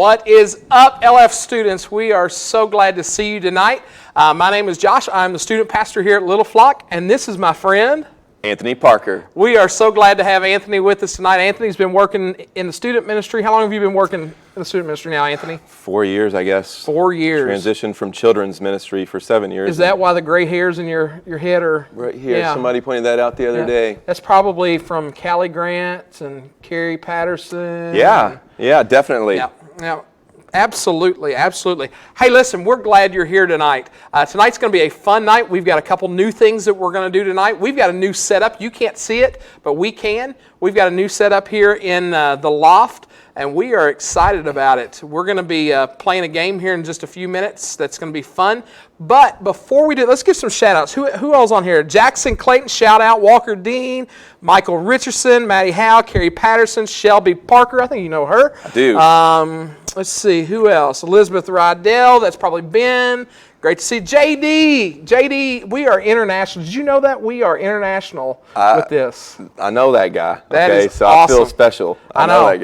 What is up, LF students? We are so glad to see you tonight. My name is Josh. I'm the student pastor here at Little Flock, and this is my friend, Anthony Parker. We are so glad to have Anthony with us tonight. Anthony's been working in the student ministry. How long have you been working in the student ministry now, Anthony? 4 years, I guess. 4 years. Transitioned from children's ministry for 7 years. Is that why the gray hairs in your head are? Right here. Yeah. Somebody pointed that out the other day. That's probably from Callie Grant and Carrie Patterson. Yeah, definitely. Yeah. Absolutely. Hey, listen, we're glad you're here tonight. Tonight's going to be a fun night. We've got a couple new things that we're going to do tonight. We've got a new setup. You can't see it, but we can. We've got a new setup here in the loft, and we are excited about it. We're going to be playing a game here in just a few minutes. That's going to be fun. But before we do, let's give some shout-outs. Who else on here? Jackson Clayton, shout-out. Walker Dean, Michael Richardson, Maddie Howe, Carrie Patterson, Shelby Parker. I think you know her. I do. Let's see, who else? Elizabeth Rydell, that's probably Ben. Great to see JD. JD, we are international. Did you know that? We are international with this. I know that guy. That is so awesome. I feel special. I know that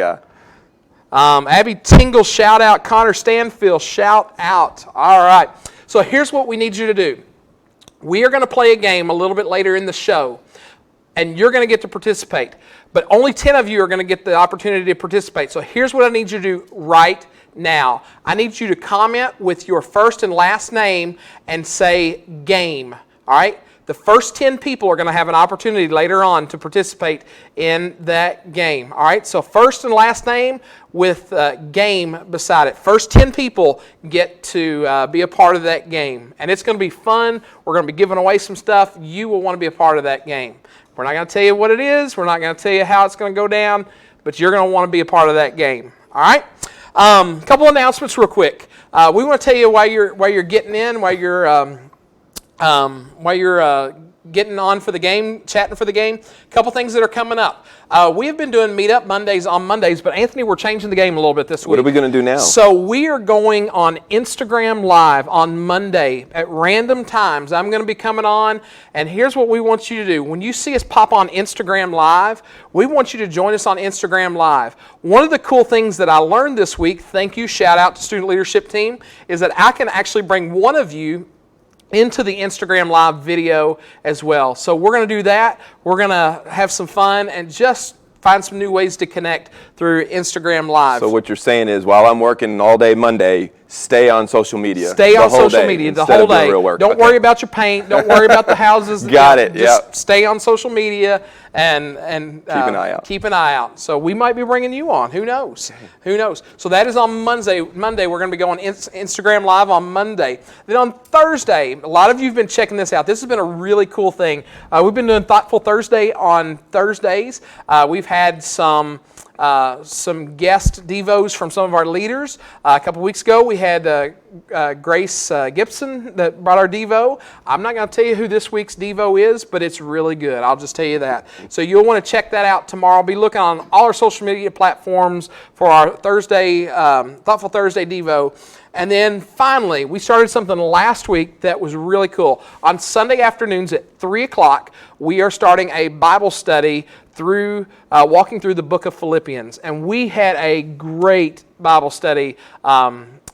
guy. Abby Tingle, shout out. Connor Stanfield, shout out. All right. So here's what we need you to do. We are going to play a game a little bit later in the show, and you're going to get to participate. But only 10 of you are going to get the opportunity to participate. So here's what I need you to do right now. I need you to comment with your first and last name and say game. All right? The first 10 people are going to have an opportunity later on to participate in that game. All right? So first and last name with game beside it. First 10 people get to be a part of that game. And it's going to be fun. We're going to be giving away some stuff. You will want to be a part of that game. We're not going to tell you what it is. We're not going to tell you how it's going to go down. But you're going to want to be a part of that game. All right? Couple announcements real quick. We want to tell you why you're getting in, why you're getting on for the game, chatting for the game. A couple things that are coming up. We have been doing meetup Mondays on Mondays, but Anthony, we're changing the game a little bit this week. What are we going to do now? So we are going on Instagram Live on Monday at random times. I'm going to be coming on, and here's what we want you to do. When you see us pop on Instagram Live, we want you to join us on Instagram Live. One of the cool things that I learned this week, thank you, shout out to Student Leadership Team, is that I can actually bring one of you into the Instagram Live video as well. So we're going to do that. We're going to have some fun and just find some new ways to connect through Instagram Live. So what you're saying is, while I'm working all day Monday, stay on social media. Stay on social media the whole day. Don't worry about your paint. Don't worry about the houses. Got it. Just stay on social media and keep an eye out. Keep an eye out. So we might be bringing you on. Who knows? Who knows? So that is on Monday. We're going to be going Instagram Live on Monday. Then on Thursday, a lot of you have been checking this out. This has been a really cool thing. We've been doing Thoughtful Thursday on Thursdays. We've had some guest devos from some of our leaders. A couple weeks ago, we had Grace Gibson that brought our devo. I'm not going to tell you who this week's devo is, but it's really good. I'll just tell you that. So you'll want to check that out tomorrow. I'll be looking on all our social media platforms for our Thursday, Thoughtful Thursday devo. And then finally, we started something last week that was really cool. On Sunday afternoons at 3 o'clock, we are starting a Bible study through walking through the book of Philippians. And we had a great Bible study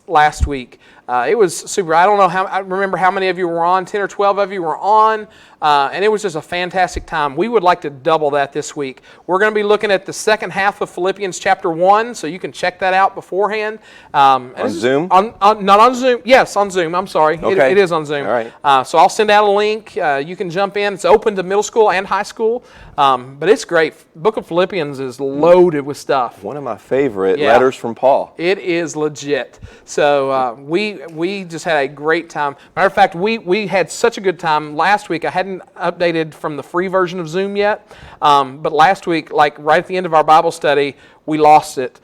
last week. It was super. I don't know I remember how many of you were on. 10 or 12 of you were on. And it was just a fantastic time. We would like to double that this week. We're going to be looking at the second half of Philippians chapter 1, so you can check that out beforehand. On Zoom? Not on Zoom. Yes, on Zoom. I'm sorry. Okay. It is on Zoom. All right. So I'll send out a link. You can jump in. It's open to middle school and high school. But it's great. Book of Philippians is loaded with stuff. One of my favorite letters from Paul. It is legit. So we just had a great time. Matter of fact, we had such a good time last week. I hadn't updated from the free version of Zoom yet, but last week, like right at the end of our Bible study, we lost it.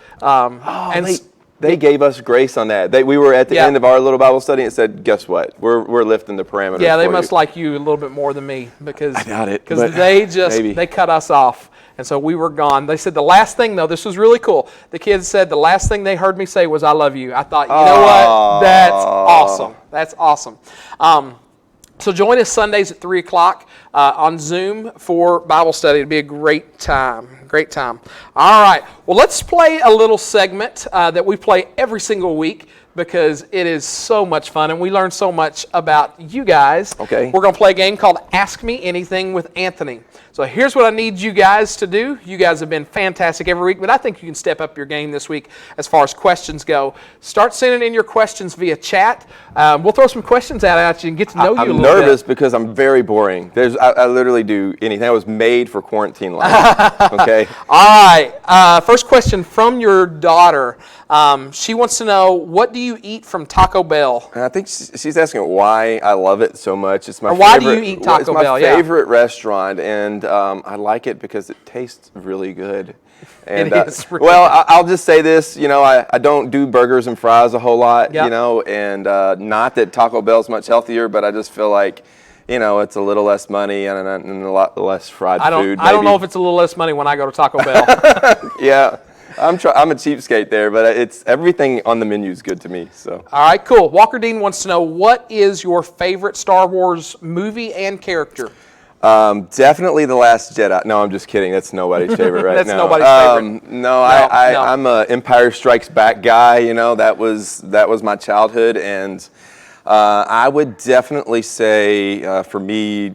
They gave us grace on that. We were at the end of our little Bible study and said, guess what? We're lifting the parameters. Yeah, they must like you a little bit more than me because I doubt it. Because they cut us off. And so we were gone. They said the last thing, though, this was really cool. The kids said the last thing they heard me say was, I love you. I thought, you know what? That's awesome. That's awesome. So join us Sundays at 3 o'clock on Zoom for Bible study. It'll be a great time. Great time. All right. Well, let's play a little segment that we play every single week because it is so much fun and we learn so much about you guys. Okay. We're going to play a game called Ask Me Anything with Anthony. So here's what I need you guys to do. You guys have been fantastic every week, but I think you can step up your game this week as far as questions go. Start sending in your questions via chat. We'll throw some questions out at you and get to know you a little bit. I'm nervous because I'm very boring. I literally do anything. I was made for quarantine life. Okay. All right. First question from your daughter. She wants to know, what do you eat from Taco Bell? And I think she's asking why I love it so much. It's my favorite. Why do you eat Taco Bell? It's my favorite restaurant, and I like it because it tastes really good. And, it is really well, I'll just say this. I don't do burgers and fries a whole lot. Yep. And not that Taco Bell's much healthier, but I just feel like it's a little less money and a lot less fried food. I don't know if it's a little less money when I go to Taco Bell. Yeah. I'm a cheapskate there, but it's everything on the menu is good to me. So. All right, cool. Walker Dean wants to know, what is your favorite Star Wars movie and character? Definitely The Last Jedi. No, I'm just kidding. That's nobody's favorite right That's now. nobody's favorite. No, I'm a Empire Strikes Back guy. That was my childhood, and I would definitely say for me,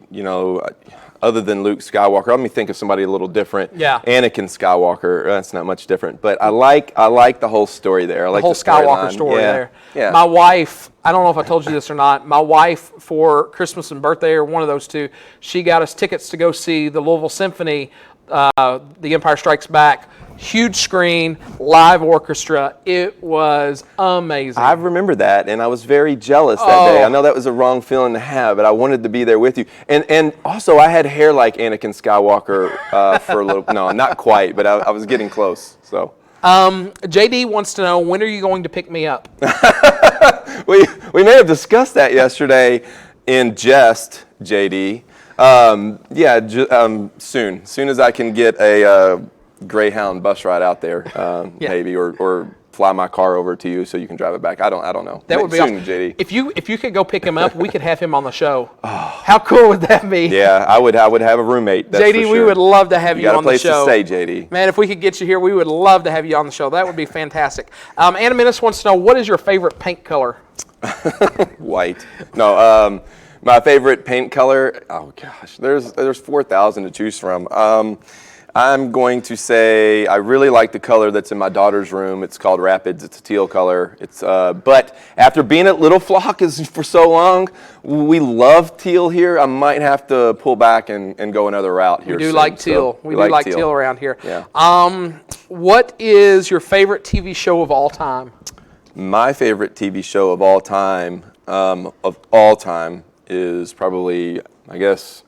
other than Luke Skywalker, let me think of somebody a little different. Yeah. Anakin Skywalker. That's not much different, but I like the whole story there. I like the whole Skywalker story there. Yeah. My wife, I don't know if I told you this or not, my wife for Christmas and birthday, or one of those two, she got us tickets to go see the Louisville Symphony, The Empire Strikes Back. Huge screen, live orchestra. It was amazing. I remember that, and I was very jealous that day. I know that was a wrong feeling to have, but I wanted to be there with you. And also, I had hair like Anakin Skywalker for a little. No, not quite, but I was getting close. So. JD wants to know, when are you going to pick me up? we may have discussed that yesterday in jest, JD. Soon. Soon as I can get a Greyhound bus ride out there, maybe, or fly my car over to you so you can drive it back. I don't know. That would be soon, awesome. JD. If you could go pick him up, we could have him on the show. How cool would that be? Yeah, I would have a roommate. That's JD, for we sure. would love to have you on the show. You got a place to stay, JD. Man, if we could get you here, we would love to have you on the show. That would be fantastic. Anna Minnis wants to know, what is your favorite paint color? White. No, my favorite paint color. Oh gosh, there's 4,000 to choose from. I'm going to say I really like the color that's in my daughter's room. It's called Rapids. It's a teal color. But after being at Little Flock for so long, we love teal here. I might have to pull back and go another route here. We do soon. like teal. So we do like teal around here. Yeah. What is your favorite TV show of all time? My favorite TV show of all time, is probably, I guess,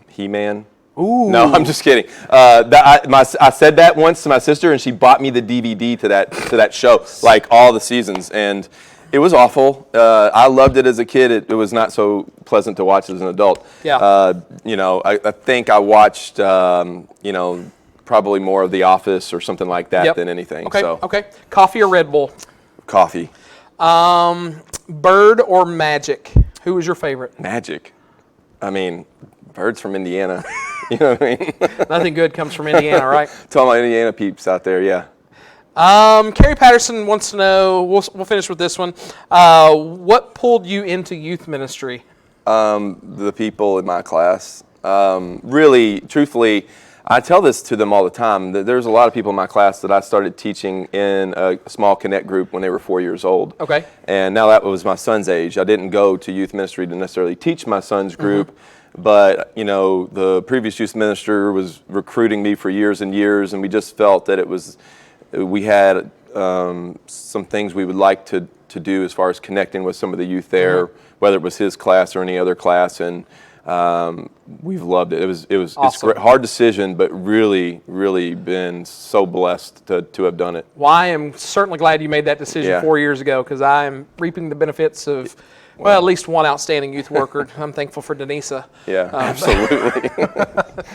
He-Man. Ooh. No, I'm just kidding. I said that once to my sister, and she bought me the DVD to that show, like all the seasons, and it was awful. I loved it as a kid. It was not so pleasant to watch as an adult. Yeah. I think I watched, probably more of The Office or something like that than anything. Okay. So. Okay. Coffee or Red Bull? Coffee. Bird or Magic? Who was your favorite? Magic. I mean, Bird's from Indiana. You know what I mean? Nothing good comes from Indiana, right? To all my Indiana peeps out there, yeah. Carrie Patterson wants to know, we'll finish with this one. What pulled you into youth ministry? The people in my class. Really, truthfully, I tell this to them all the time. There's a lot of people in my class that I started teaching in a small Connect group when they were 4 years old. Okay. And now that was my son's age. I didn't go to youth ministry to necessarily teach my son's group, but the previous youth minister was recruiting me for years and years, and we just felt that we had some things we would like to do as far as connecting with some of the youth there, whether it was his class or any other class, and we've loved it. It was awesome. It's a great, hard decision, but really, really been so blessed to have done it. Well, I am certainly glad you made that decision 4 years ago, because I am reaping the benefits of, well, at least one outstanding youth worker. I'm thankful for Denisa. Yeah, absolutely.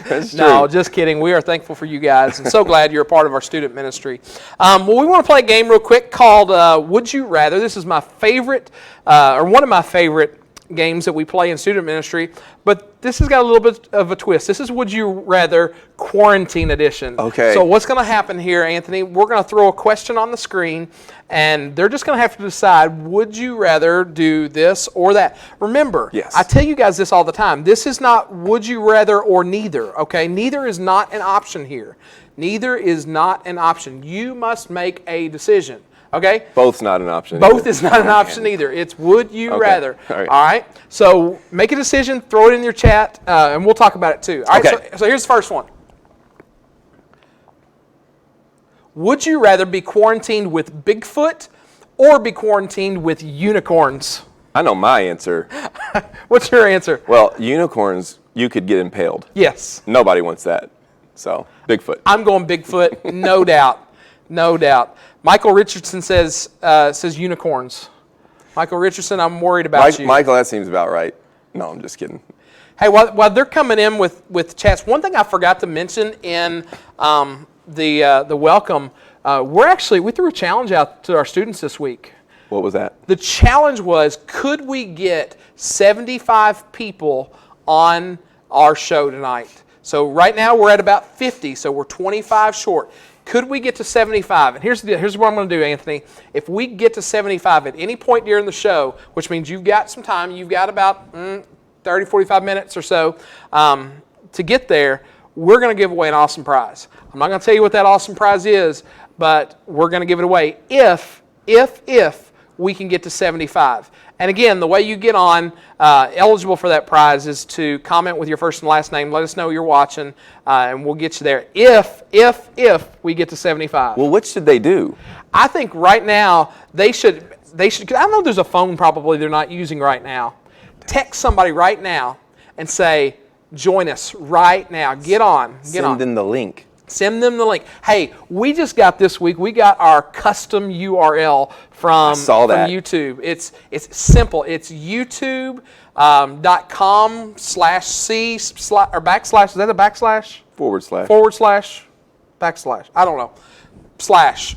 That's true. No, just kidding. We are thankful for you guys, and so glad you're a part of our student ministry. Well, we want to play a game real quick called Would You Rather. This is my favorite, or one of my favorite games that we play in student ministry, but this has got a little bit of a twist. This is Would You Rather Quarantine Edition. Okay. So what's going to happen here, Anthony, we're going to throw a question on the screen, and they're just going to have to decide, would you rather do this or that? Remember, Yes. I tell you guys this all the time. This is not would you rather or neither, okay? Neither is not an option here. Neither is not an option. You must make a decision. Okay? Both's not an option. Both either. is not an option either. It's would you Okay. rather. All right. All right? So make a decision, throw it in your chat, and we'll talk about it too. All right? Okay. So here's the first one. Would you rather be quarantined with Bigfoot or be quarantined with unicorns? I know my answer. What's your answer? Well, unicorns, you could get impaled. Yes. Nobody wants that. So, Bigfoot. I'm going Bigfoot, no doubt. No doubt. Michael Richardson says unicorns. Michael Richardson, I'm worried about you. Michael, that seems about right. No, I'm just kidding. Hey, while they're coming in with chats, one thing I forgot to mention in the welcome, we threw a challenge out to our students this week. What was that? The challenge was, could we get 75 people on our show tonight? So right now we're at about 50, so we're 25 short. Could we get to 75? And here's what I'm going to do, Anthony. If we get to 75 at any point during the show, which means you've got some time, you've got about 30, 45 minutes or so to get there, we're going to give away an awesome prize. I'm not going to tell you what that awesome prize is, but we're going to give it away if we can get to 75. And again, the way you get on eligible for that prize is to comment with your first and last name. Let us know you're watching, and we'll get you there. If we get to 75. Well, what should they do? I think right now they should. Cause I know there's a phone probably they're not using right now. Text somebody right now and say, "Join us right now. Get on. Send them the link. Send them the link. Hey, we just got this week, we got our custom URL from YouTube. It's simple. It's youtube.com/c/ or backslash. Is that a backslash? // I don't know. Slash.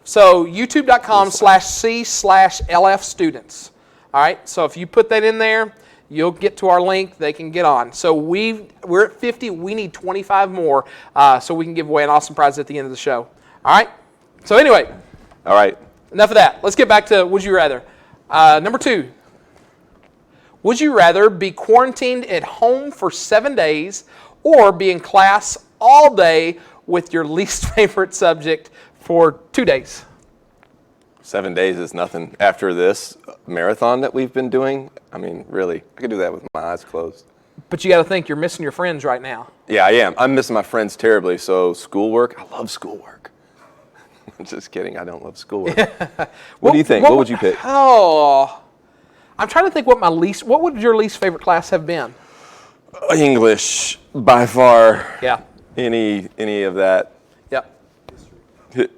So youtube.com/c/LFstudents. All right. So if you put that in there, you'll get to our link. They can get on. So we're at 50. We need 25 more so we can give away an awesome prize at the end of the show. All right? So anyway. All right. Enough of that. Let's get back to Would You Rather. Number 2. Would you rather be quarantined at home for 7 days or be in class all day with your least favorite subject for 2 days? 7 days is nothing. After this marathon that we've been doing, I mean, really, I could do that with my eyes closed. But you got to think, you're missing your friends right now. Yeah, I am. I'm missing my friends terribly. So schoolwork, I love schoolwork. I'm just kidding. I don't love schoolwork. What do you think? What would you pick? Oh, I'm trying to think what would your least favorite class have been? English, by far. Yeah. Any of that.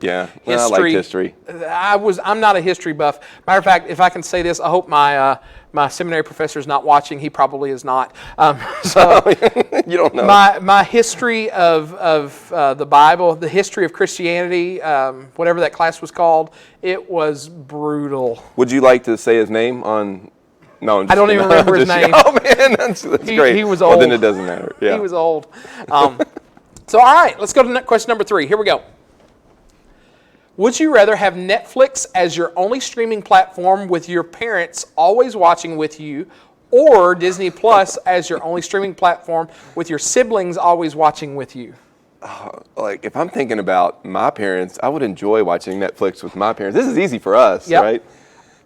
Yeah, well, I like history. I'm not a history buff. Matter of fact, if I can say this, I hope my seminary professor is not watching. He probably is not. So you don't know. My history of the Bible, the history of Christianity, whatever that class was called, it was brutal. Would you like to say his name on? No, I don't even remember his name. Oh man, that's great. He was old. Well, then it doesn't matter. Yeah. He was old. So all right, let's go to question number 3. Here we go. Would you rather have Netflix as your only streaming platform with your parents always watching with you, or Disney Plus as your only streaming platform with your siblings always watching with you? Like, if I'm thinking about my parents, I would enjoy watching Netflix with my parents. This is easy for us, right?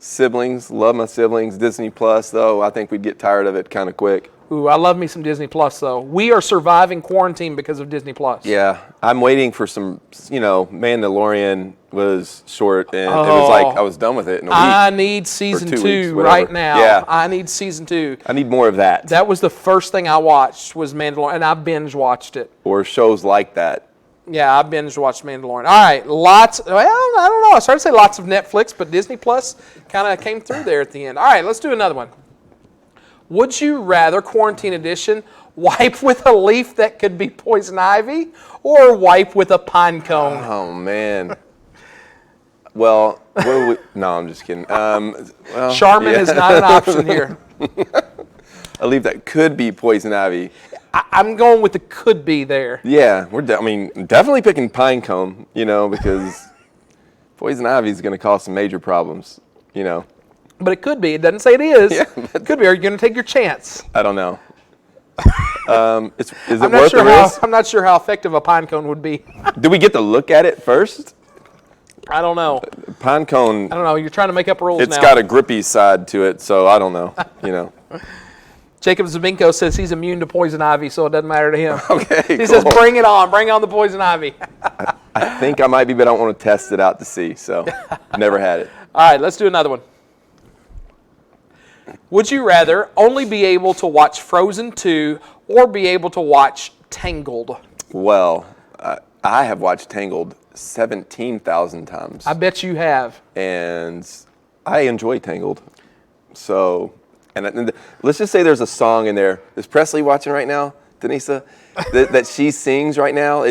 Siblings, love my siblings. Disney Plus, though, I think we'd get tired of it kind of quick. Ooh, I love me some Disney Plus, though. We are surviving quarantine because of Disney Plus. Yeah, I'm waiting for some, Mandalorian was short, and it was like I was done with it in a week. I need season 2 right now. Yeah. I need season 2. I need more of that. That was the first thing I watched was Mandalorian, and I binge watched it. Or shows like that. Yeah, I binge watched Mandalorian. All right, I don't know. I started to say lots of Netflix, but Disney Plus kind of came through there at the end. All right, let's do another one. Would you rather, quarantine edition, wipe with a leaf that could be poison ivy or wipe with a pine cone? Oh, man. Well, no, I'm just kidding. Charmin is not an option here. A leaf that could be poison ivy. I'm going with the could be there. Yeah, definitely picking pine cone, because poison ivy is going to cause some major problems, But it could be. It doesn't say it is. Yeah, It could be. Are you going to take your chance? I don't know. Is it I'm worth the risk? I'm not sure how effective a pine cone would be. Do we get to look at it first? I don't know. Pine cone. I don't know. You're trying to make up rules now. It's got a grippy side to it, so I don't know. Jacob Zabinko says he's immune to poison ivy, so it doesn't matter to him. Okay, He says, bring it on. Bring on the poison ivy. I think I might be, but I don't want to test it out to see, so never had it. All right, let's do another one. Would you rather only be able to watch Frozen 2 or be able to watch Tangled? Well, I have watched Tangled 17,000 times. I bet you have. And I enjoy Tangled. So, and let's just say there's a song in there. Is Presley watching right now, Denisa? that she sings right now?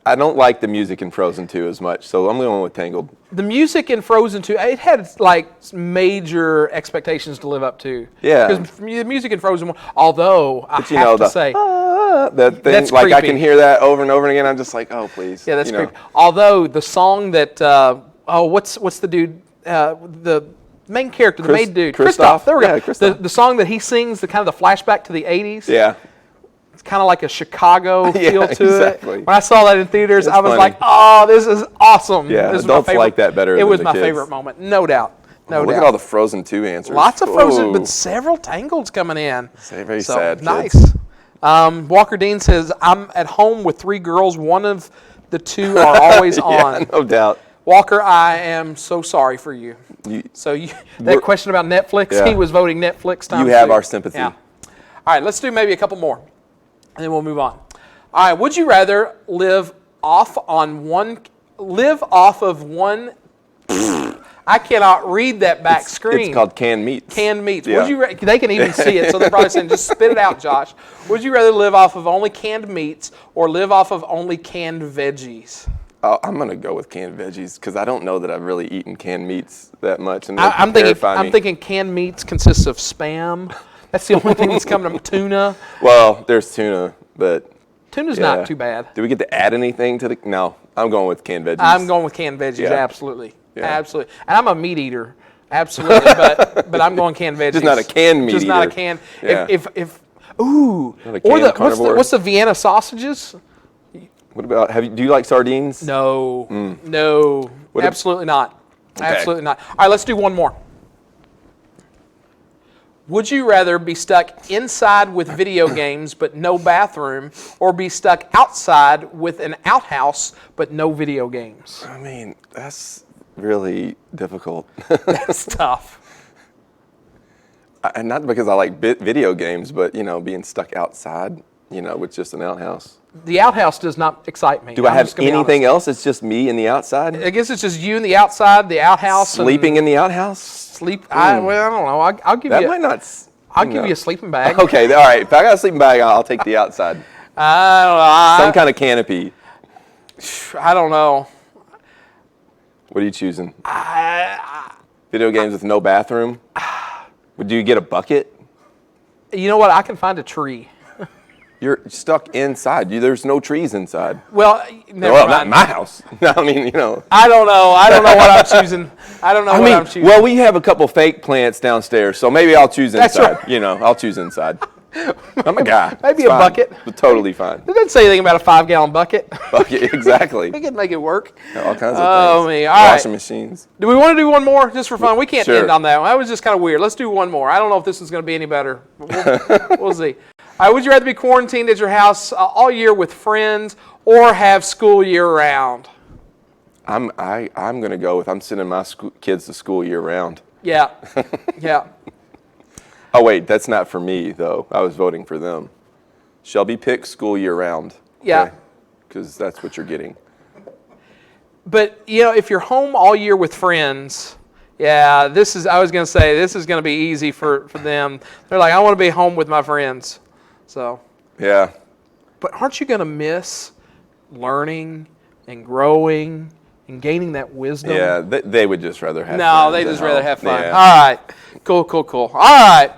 I don't like the music in Frozen 2 as much, so I'm going with Tangled. The music in Frozen 2, it had like major expectations to live up to. Yeah. Because the music in Frozen 1, although I have to say, that thing, that's like creepy. I can hear that over and over again. I'm just like, oh, please. Yeah, that's creepy. Although the song that, what's the dude, the main character, the main dude, Kristoff. There we go. Yeah, Kristoff. The song that he sings, the kind of the flashback to the 80s. Yeah. It's kind of like a Chicago feel to exactly. it. When I saw that in theaters, It's I was funny. like, oh, this is awesome. Yeah, this is my adults favorite. like that better It than was the my kids. favorite moment, no doubt. No doubt. Look at all the Frozen 2 answers. Lots of Frozen, Whoa. but several Tangleds coming in. Very sad. Nice. Kids. Walker Dean says, I'm at home with 3 girls. One of the 2 are always on. Yeah, no doubt. Walker, I am so sorry for you. That question about Netflix, Yeah. he was voting Netflix time. You have our sympathy. Yeah. All right, let's do maybe a couple more, and then we'll move on. All right, would you rather live off of one? I cannot read that back screen. It's called canned meats. Canned meats. Yeah. They can even see it, so they're probably saying, just spit it out, Josh. Would you rather live off of only canned meats or live off of only canned veggies? Oh, I'm going to go with canned veggies because I don't know that I've really eaten canned meats that much. And I'm thinking canned meats consists of Spam. That's the only thing that's coming to tuna. Well, there's tuna, but Tuna's not too bad. Do we get to add anything to the? No, I'm going with canned veggies. I'm going with canned veggies, Yeah. absolutely. Yeah. Absolutely. And I'm a meat eater, absolutely, but I'm going canned veggies. Just not a canned meat Just not a eater. canned. Yeah. Ooh. Not a canned carnivore. What's the Vienna sausages? What about, do you like sardines? No. No. Absolutely not. Okay. Absolutely not. All right, let's do one more. Would you rather be stuck inside with video games but no bathroom, or be stuck outside with an outhouse but no video games? I mean, that's really difficult. That's tough. And not because I like video games, but, being stuck outside, with just an outhouse. The outhouse does not excite me. Do I have anything else? It's just me in the outside? I guess it's just you in the outside, the outhouse. Sleeping in the outhouse? Sleep. I don't know. I'll give That you. might not. I'll give you a sleeping bag. Okay, all right. If I got a sleeping bag, I'll take the outside. I don't know. Some kind of canopy. I don't know. What are you choosing? Video games with no bathroom? Do you get a bucket? You know what? I can find a tree. You're stuck inside. There's no trees inside. Well, never Well, mind. not in my house. No, I mean, I don't know. I don't know what I'm choosing. I don't know what I'm choosing. Well, we have a couple fake plants downstairs, so maybe I'll choose inside. That's right. I'll choose inside. I'm a guy. Maybe It's a fine. bucket. It's totally fine. It didn't say anything about a 5-gallon bucket. Bucket, exactly. We could make it work. All kinds of Oh, things. me. All right. Washing machines. Do we want to do one more just for fun? We can't Sure. end on that one. That was just kind of weird. Let's do one more. I don't know if this is going to be any better. We'll see. All right, would you rather be quarantined at your house all year with friends or have school year round? I'm going to go with I'm sending my kids to school year round. Yeah. Yeah. Oh, wait, that's not for me, though. I was voting for them. Shelby picked school year round. Yeah. Because that's what you're getting. But, if you're home all year with friends, I was going to say, this is going to be easy for them. They're like, I want to be home with my friends. So. Yeah. But aren't you going to miss learning and growing and gaining that wisdom? Yeah, they would just rather have fun. No, they just rather have fun. Yeah. All right. Cool. All right.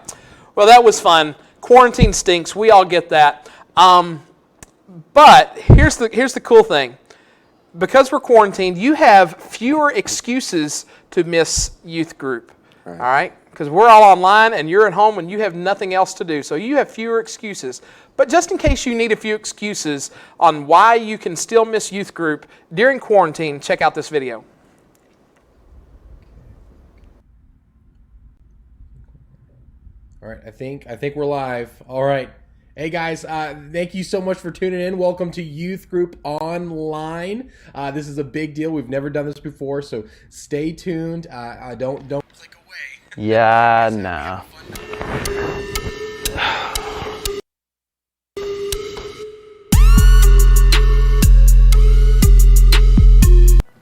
Well, that was fun. Quarantine stinks. We all get that. But here's the cool thing. Because we're quarantined, you have fewer excuses to miss youth group. Right. All right? Because we're all online and you're at home and you have nothing else to do. So you have fewer excuses. But just in case you need a few excuses on why you can still miss youth group during quarantine, check out this video. All right, I think we're live. All right. Hey guys, thank you so much for tuning in. Welcome to Youth Group Online. This is a big deal. We've never done this before, so stay tuned. Don't click away. Yeah, no.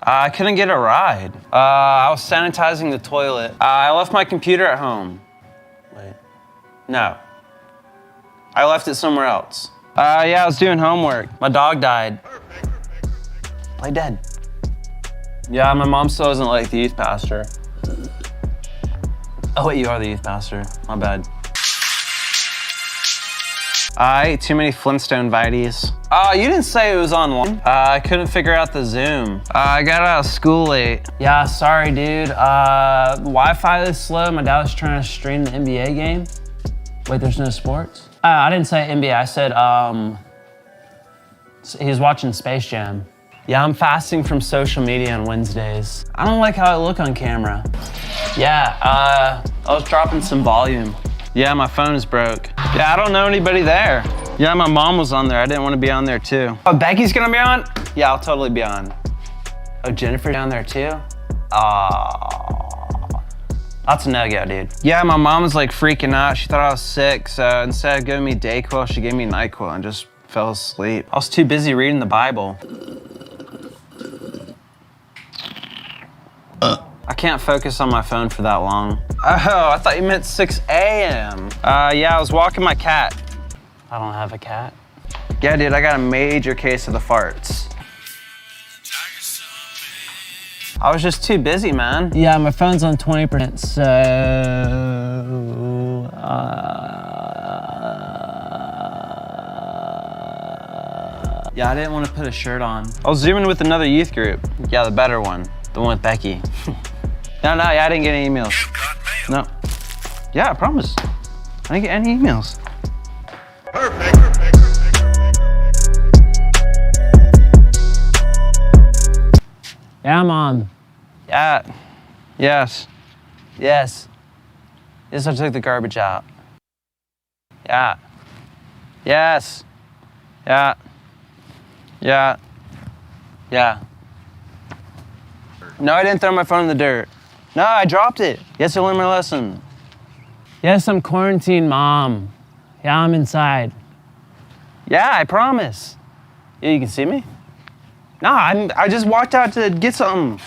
I couldn't get a ride. I was sanitizing the toilet. I left my computer at home. Wait. No. I left it somewhere else. Yeah, I was doing homework. My dog died. Play dead. Yeah, my mom still doesn't like the youth pastor. Oh wait, you are the youth pastor. My bad. I ate too many Flintstone Vites. You didn't say it was online. I couldn't figure out the Zoom. I got out of school late. Yeah, sorry, dude. Wi-Fi is slow. My dad was trying to stream the NBA game. Wait, there's no sports? I didn't say NBA. I said he was watching Space Jam. Yeah, I'm fasting from social media on Wednesdays. I don't like how I look on camera. Yeah, I was dropping some volume. Yeah, my phone is broke. Yeah, I don't know anybody there. Yeah, my mom was on there. I didn't want to be on there too. Oh, Becky's gonna be on? Yeah, I'll totally be on. Oh, Jennifer down there too? That's a no-go, dude. Yeah, my mom was like freaking out. She thought I was sick, so instead of giving me Dayquil, she gave me NyQuil and just fell asleep. I was too busy reading the Bible. I can't focus on my phone for that long. Oh, I thought you meant 6 a.m. Yeah, I was walking my cat. I don't have a cat. Yeah, dude, I got a major case of the farts. I was just too busy, man. Yeah, my phone's on 20%, so... Yeah, I didn't want to put a shirt on. I was zooming with another youth group. Yeah, the better one. The one with Becky. No, yeah, I didn't get any emails. No. Yeah, I promise. I didn't get any emails. Perfect. Yeah, Mom. Yeah. Yes. Yes. Yes, I took the garbage out. Yeah. Yes. Yeah. Yeah. Yeah. No, I didn't throw my phone in the dirt. No, I dropped it. Yes, I learned my lesson. Yes, I'm quarantined, Mom. Yeah, I'm inside. Yeah, I promise. Yeah, you can see me? No, I just walked out to get something.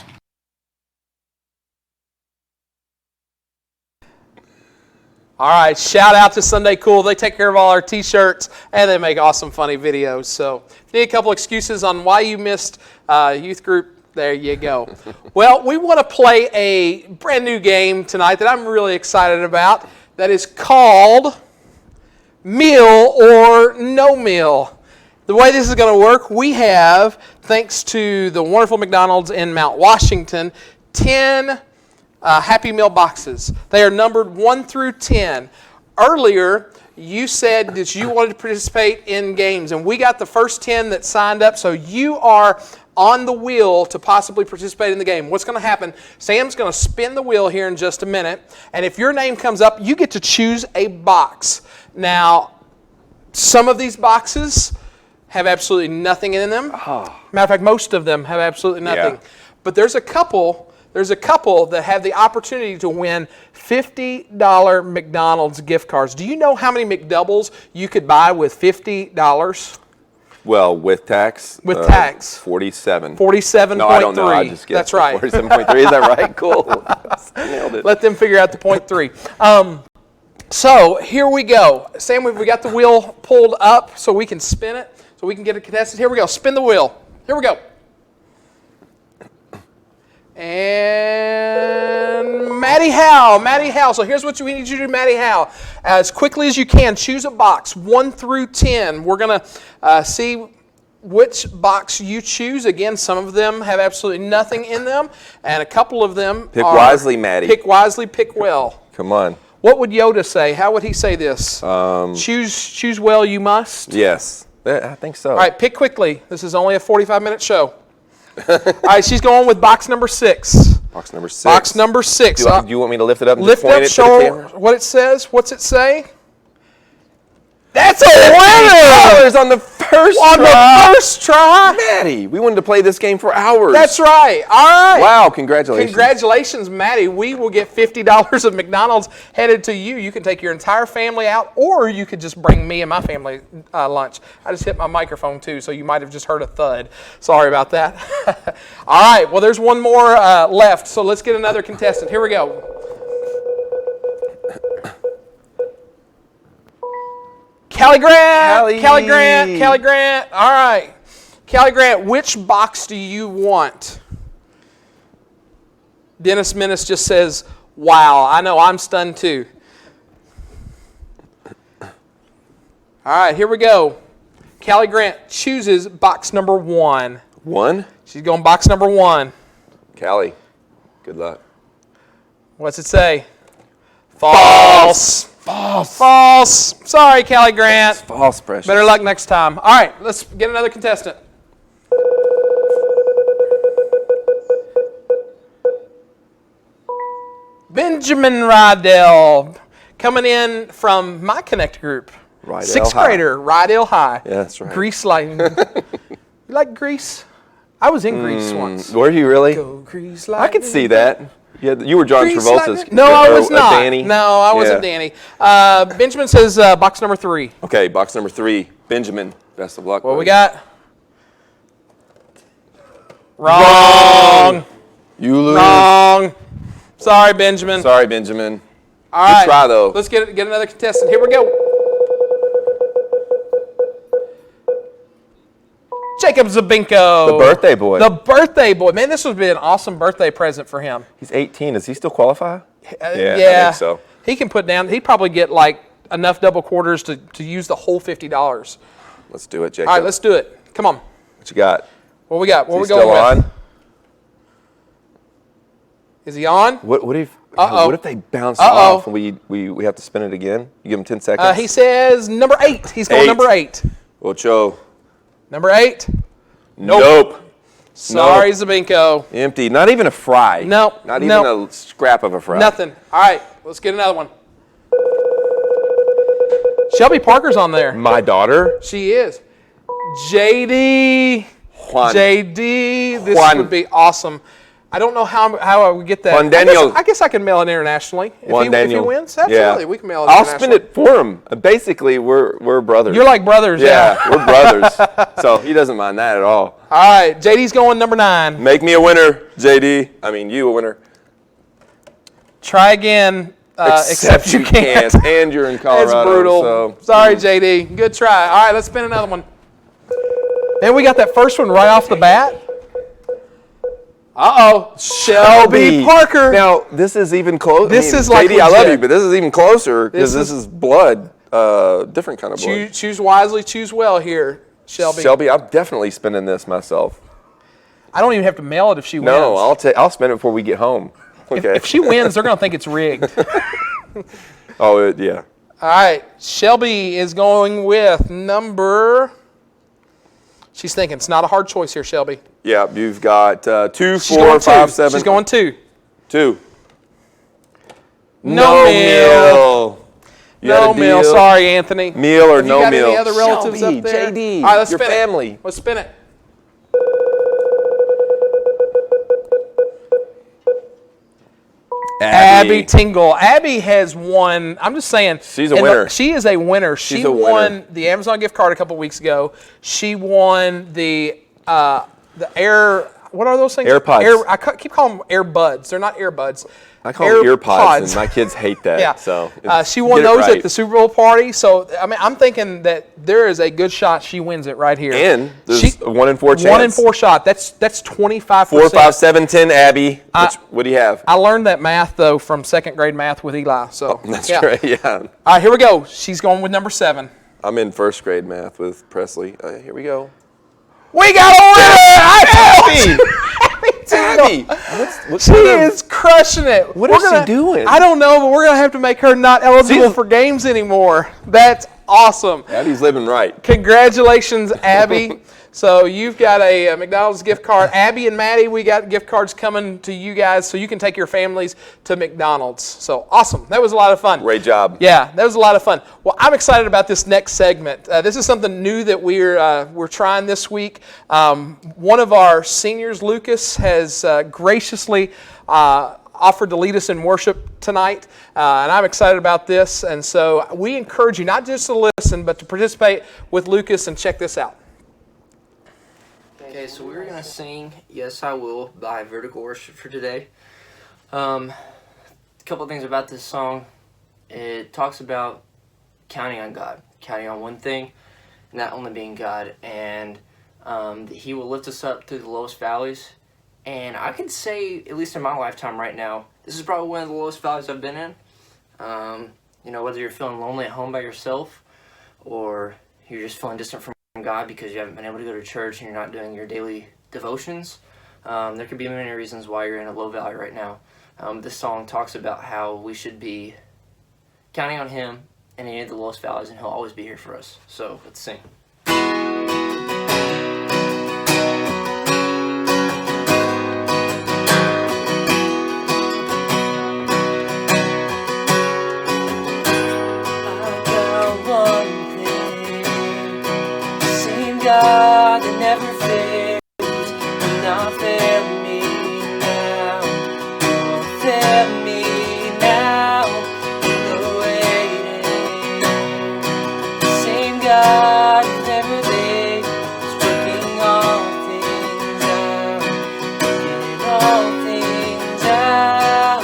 All right, shout out to Sunday Cool. They take care of all our t-shirts and they make awesome, funny videos. So if you need a couple excuses on why you missed youth group, there you go. Well, we want to play a brand new game tonight that I'm really excited about that is called Meal or No Meal. The way this is going to work, we have, thanks to the wonderful McDonald's in Mount Washington, 10 Happy Meal boxes. They are numbered 1 through 10. Earlier, you said that you wanted to participate in games, and we got the first 10 that signed up, so you are on the wheel to possibly participate in the game. What's going to happen, Sam's going to spin the wheel here in just a minute, and if your name comes up, you get to choose a box. Now, some of these boxes have absolutely nothing in them. Matter of fact, most of them have absolutely nothing. Yeah. But there's a couple that have the opportunity to win $50 McDonald's gift cards. Do you know how many McDoubles you could buy with $50? Well, with tax? With tax. 47. 47.3. No, I don't know. I just guessed. That's right. 47.3. Is that right? Cool. Nailed it. Let them figure out the .3. So here we go. Sam, we got the wheel pulled up so we can spin it, so we can get a contestant. Here we go. Spin the wheel. Here we go. And Maddie Howe. Maddie Howe. So here's what we need you to do, Maddie Howe. As quickly as you can, choose a box 1 through 10. We're going to see which box you choose. Again, some of them have absolutely nothing in them, and a couple of them Pick are, wisely, Maddie. Pick wisely, pick well. Come on. What would Yoda say? How would he say this? Choose well, you must. Yes, I think so. All right, pick quickly. This is only a 45-minute show. All right, she's going with box number 6. Box number 6. Box number 6. Do you want me to lift it up and Lift just point up, it to the show camera? what it says. What's it say? That's a winner! On the first On try. the first try. Maddie, we wanted to play this game for hours. That's right. All right. Wow, congratulations. Congratulations, Maddie. We will get $50 of McDonald's headed to you. You can take your entire family out, or you could just bring me and my family lunch. I just hit my microphone, too, so you might have just heard a thud. Sorry about that. All right. Well, there's one more left, so let's get another contestant. Here we go. Callie Grant. Callie Grant. Callie Grant. All right. Callie Grant, which box do you want? Dennis Menace just says, wow. I know, I'm stunned too. All right, here we go. Callie Grant chooses box number 1. 1? She's going box number 1. Callie, good luck. What's it say? False. False. False. Sorry, Callie Grant. It's false, precious. Better luck next time. All right, let's get another contestant. Benjamin Rydell, coming in from my Connect group. Rydell 6th High. grader, Rydell High. Yeah, that's right. Grease lightning. You like Grease? I was in Grease once. Were you really? Go Grease I lightning. could see that. You were John Grease Travolta's. lightning. No, I was not. Danny. No, I wasn't Yeah. Danny. Benjamin says box number 3. Okay, box number 3. Benjamin, best of luck. What buddy. we got? Wrong. You lose. Wrong. Sorry, Benjamin. Sorry, Benjamin. All right. Good try, though. Let's get another contestant. Here we go. Jacob Zabinko. The birthday boy. The birthday boy. Man, this would be an awesome birthday present for him. He's 18. Does he still qualify? Yeah, I think so. He can put down, he'd probably get like enough double quarters to use the whole $50. Let's do it, Jacob. All right, let's do it. Come on. What you got? What we got? What Is we he going still with? on? Is he on? What if? Uh-oh. What if they bounce Uh-oh. off and we have to spin it again? You give him 10 seconds. He says number 8. He's going 8. number 8. Ocho. Number 8. Nope. Sorry, Zabinko. Empty. Not even a fry. Nope. Not even a scrap of a fry. Nothing. All right, let's get another one. Shelby Parker's on there. My daughter. She is. JD. Juan. JD. This Juan. would be awesome. I don't know how I would get that. Juan Daniel. I guess I can mail it internationally. Juan If Daniel. he wins, absolutely. Yeah. We can mail it I'll internationally. spin it for him. Basically, we're brothers. You're like brothers, yeah. we're brothers. So he doesn't mind that at all. All right, JD's going number 9. Make me a winner, JD. I mean, you a winner. Try again, except you can't. And you're in Colorado. It's brutal. So. Sorry, JD. Good try. All right, let's spin another one. And we got that first one right off the bat. Uh-oh. Shelby Parker. Now, this is even closer. This is like JD, I love legit. you, but this is even closer because This this is blood. Different kind of blood. Choose wisely, choose well here, Shelby. Shelby, I'm definitely spinning this myself. I don't even have to mail it if she wins. No, I'll spin it before we get home. Okay. If she wins, they're going to think it's rigged. Yeah. All right. Shelby is going with number... She's thinking. It's not a hard choice here, Shelby. Yeah, you've got 2, She's 4, going 5, 2. 7. She's going 2. 2. No meal. You had No a meal. deal? Sorry, Anthony. Meal or Have no you got meal? any other relatives Shelby, up there? JD, All right, let's your spin family. it. Let's spin it. Abby Tingle. Abby has won. I'm just saying. She's a and winner. She is a winner. She a winner. won the Amazon gift card a couple weeks ago. She won the Air what are those things? AirPods. Keep calling them earbuds. They're not earbuds. I call them earpods, and my kids hate that. Yeah. So she won get it those right. at the Super Bowl party. So I mean, I'm thinking that there is a good shot she wins it right here. And there's a 1 in 4 chance. 1 in 4 shot. That's 25%. 4, 5, 7, 10. Abby, what do you have? I learned that math though from 2nd grade math with Eli. So That's yeah. right. Yeah. All right, here we go. She's going with number 7. I'm in 1st grade math with Presley. Here we go. We got a winner! Abby! She is crushing it. What is she doing? I don't know, but we're going to have to make her not eligible for games anymore. That's awesome. Abby's living right. Congratulations, Abby. So you've got a McDonald's gift card. Abby and Maddie, we got gift cards coming to you guys so you can take your families to McDonald's. So awesome. That was a lot of fun. Great job. Yeah, that was a lot of fun. Well, I'm excited about this next segment. This is something new that we're trying this week. One of our seniors, Lucas, has graciously offered to lead us in worship tonight, and I'm excited about this. And so we encourage you not just to listen, but to participate with Lucas and check this out. Okay, so we're going to sing Yes I Will by Vertical Worship for today. A couple of things about this song. It talks about counting on God, counting on one thing, and that only being God, and that He will lift us up through the lowest valleys. And I can say, at least in my lifetime right now, this is probably one of the lowest valleys I've been in. You know, whether you're feeling lonely at home by yourself, or you're just feeling distant from God because you haven't been able to go to church and you're not doing your daily devotions. There could be many reasons why you're in a low valley right now. This song talks about how we should be counting on Him in any of the lowest valleys, and He'll always be here for us. So let's sing. God that never fails, will not fail me now, won't fail me now, in the waiting. The same God who never late is working all things out, working all things out.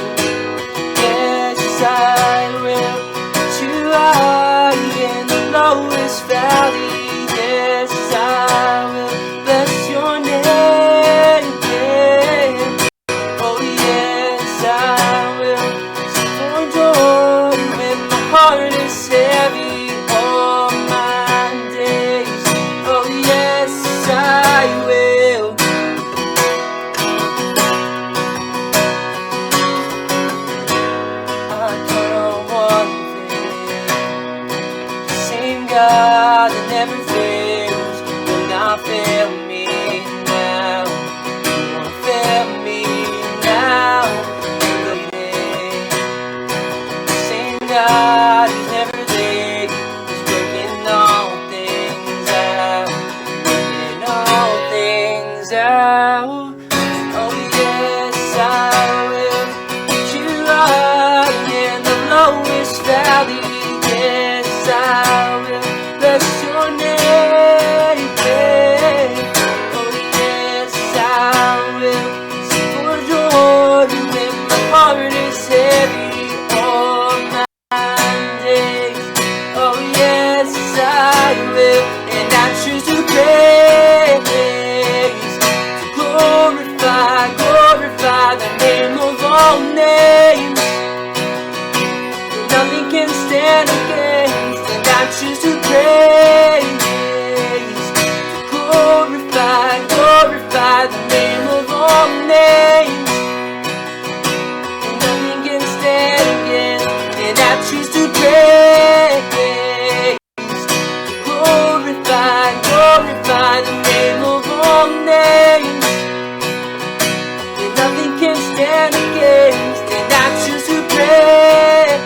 Yes, I will put you high in the lowest valley. Yes, I will bless your name. Oh yes, I will sing for joy when my heart is heavy all my days. Oh yes, I will. I count on one thing, the same God that never fails will not fail me now, won't fail me now. The same God who's never late is working all things out, working all things out. Oh yes, I will put you high in the lowest valley. Yes, I will bless your name. Oh yes, I will sing for joy when my heart is heavy all my days. Oh yes, I will, and I choose to praise, to glorify the name of all names. Nothing can stand against, and I choose to praise, to glorify the name of all names. And nothing can stand against, and I choose to praise, to glorify the name of all names. And nothing can stand against, and I choose to praise,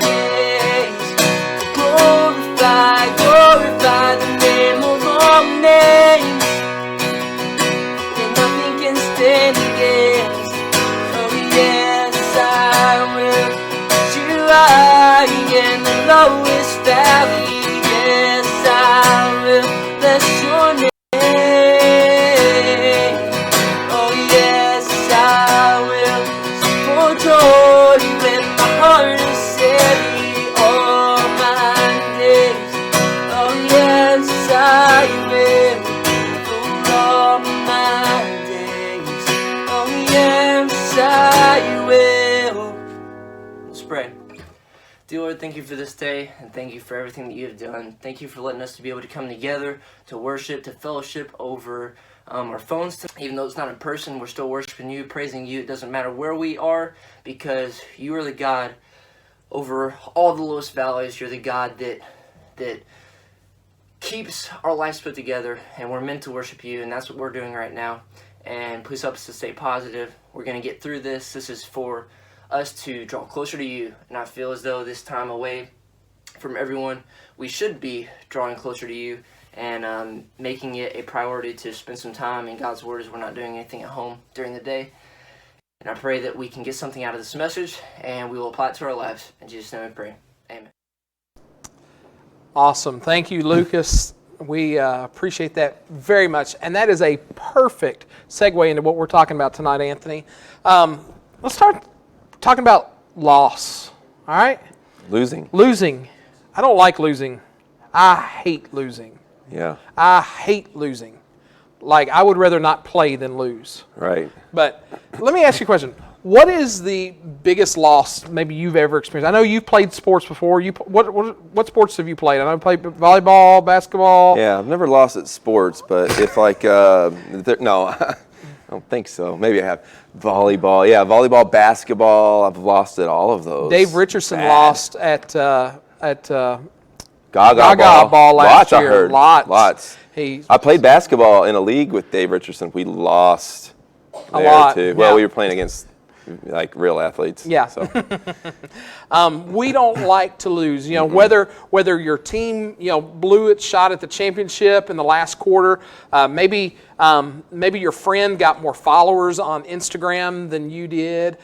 glorify the name of all names. And nothing can stand against. Oh yes, I will put you high in the lowest valley. Yes, I will bless your name. Dear Lord, thank you for this day, and thank you for everything that you have done. Thank you for letting us to be able to come together, to worship, to fellowship over our phones. Even though it's not in person, we're still worshiping you, praising you. It doesn't matter where we are, because you are the God over all the lowest valleys. You're the God that keeps our lives put together, and we're meant to worship you, and that's what we're doing right now. And please help us to stay positive. We're going to get through this. This is for us to draw closer to you, and I feel as though this time away from everyone, we should be drawing closer to you and making it a priority to spend some time in God's Word as we're not doing anything at home during the day. And I pray that we can get something out of this message, and we will apply it to our lives. In Jesus' name we pray. Amen. Awesome. Thank you, Lucas. We appreciate that very much. And that is a perfect segue into what we're talking about tonight, Anthony. Let's start talking about loss. All right? Losing. Losing. I don't like losing. I hate losing. Yeah. I hate losing. Like, I would rather not play than lose. Right. But let me ask you a question. What is the biggest loss maybe you've ever experienced? I know you've played sports before. What sports have you played? I know you played volleyball, basketball. Yeah, I've never lost at sports, but if like, no, I don't think so. Maybe I have. Volleyball, yeah, volleyball, basketball. I've lost at all of those. Dave Richardson Bad. lost at Gaga ball last Lots, I year. heard. Lots. I played basketball in a league with Dave Richardson. We lost A there lot, too. yeah. Well, we were playing against like real athletes. Yeah. So. We don't like to lose. You know, whether your team blew its shot at the championship in the last quarter, maybe your friend got more followers on Instagram than you did.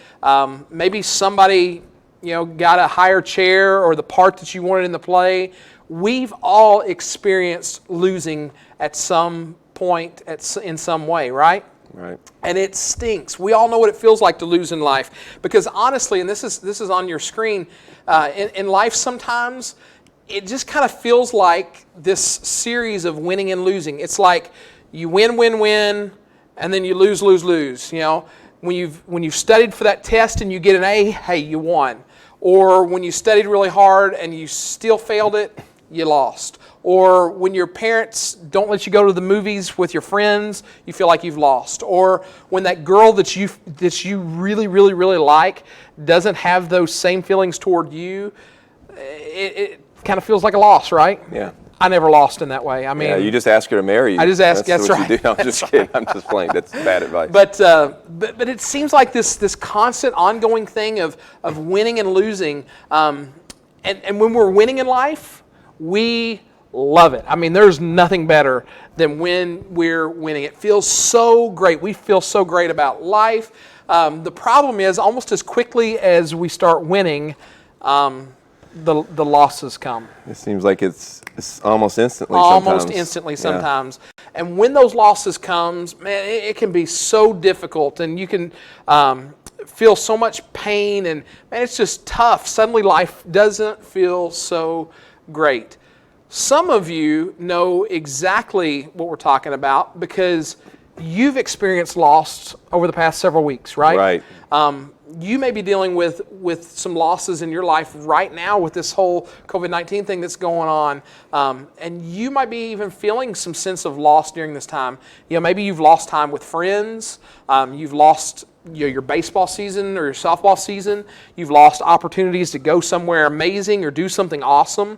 Maybe somebody got a higher chair or the part that you wanted in the play. We've all experienced losing at some point in some way, right? Right. And it stinks. We all know what it feels like to lose in life. Because honestly, and this is on your screen, in life sometimes it just kind of feels like this series of winning and losing. It's like you win, win, win, and then you lose, lose, lose. When you've studied for that test and you get an A, hey, you won. Or when you studied really hard and you still failed it, you lost. Or when your parents don't let you go to the movies with your friends, you feel like you've lost. Or when that girl that you really, really, really like doesn't have those same feelings toward you, it kind of feels like a loss, right? Yeah. I never lost in that way. I mean, Yeah, you just ask her to marry you. I just ask. That's what right. You do. I'm just kidding. I'm just playing. That's bad advice. But it seems like this constant, ongoing thing of winning and losing. And when we're winning in life, we love it. I mean, there's nothing better than when we're winning. It feels so great. We feel so great about life. The problem is, almost as quickly as we start winning, the losses come. It seems like it's almost instantly Almost sometimes. instantly sometimes. Yeah. And when those losses comes, man, it can be so difficult, and you can feel so much pain, and man, it's just tough. Suddenly life doesn't feel so great. Some of you know exactly what we're talking about because you've experienced loss over the past several weeks, right? Right. You may be dealing with some losses in your life right now with this whole COVID-19 thing that's going on. And you might be even feeling some sense of loss during this time. Maybe you've lost time with friends. You've lost your baseball season or your softball season. You've lost opportunities to go somewhere amazing or do something awesome.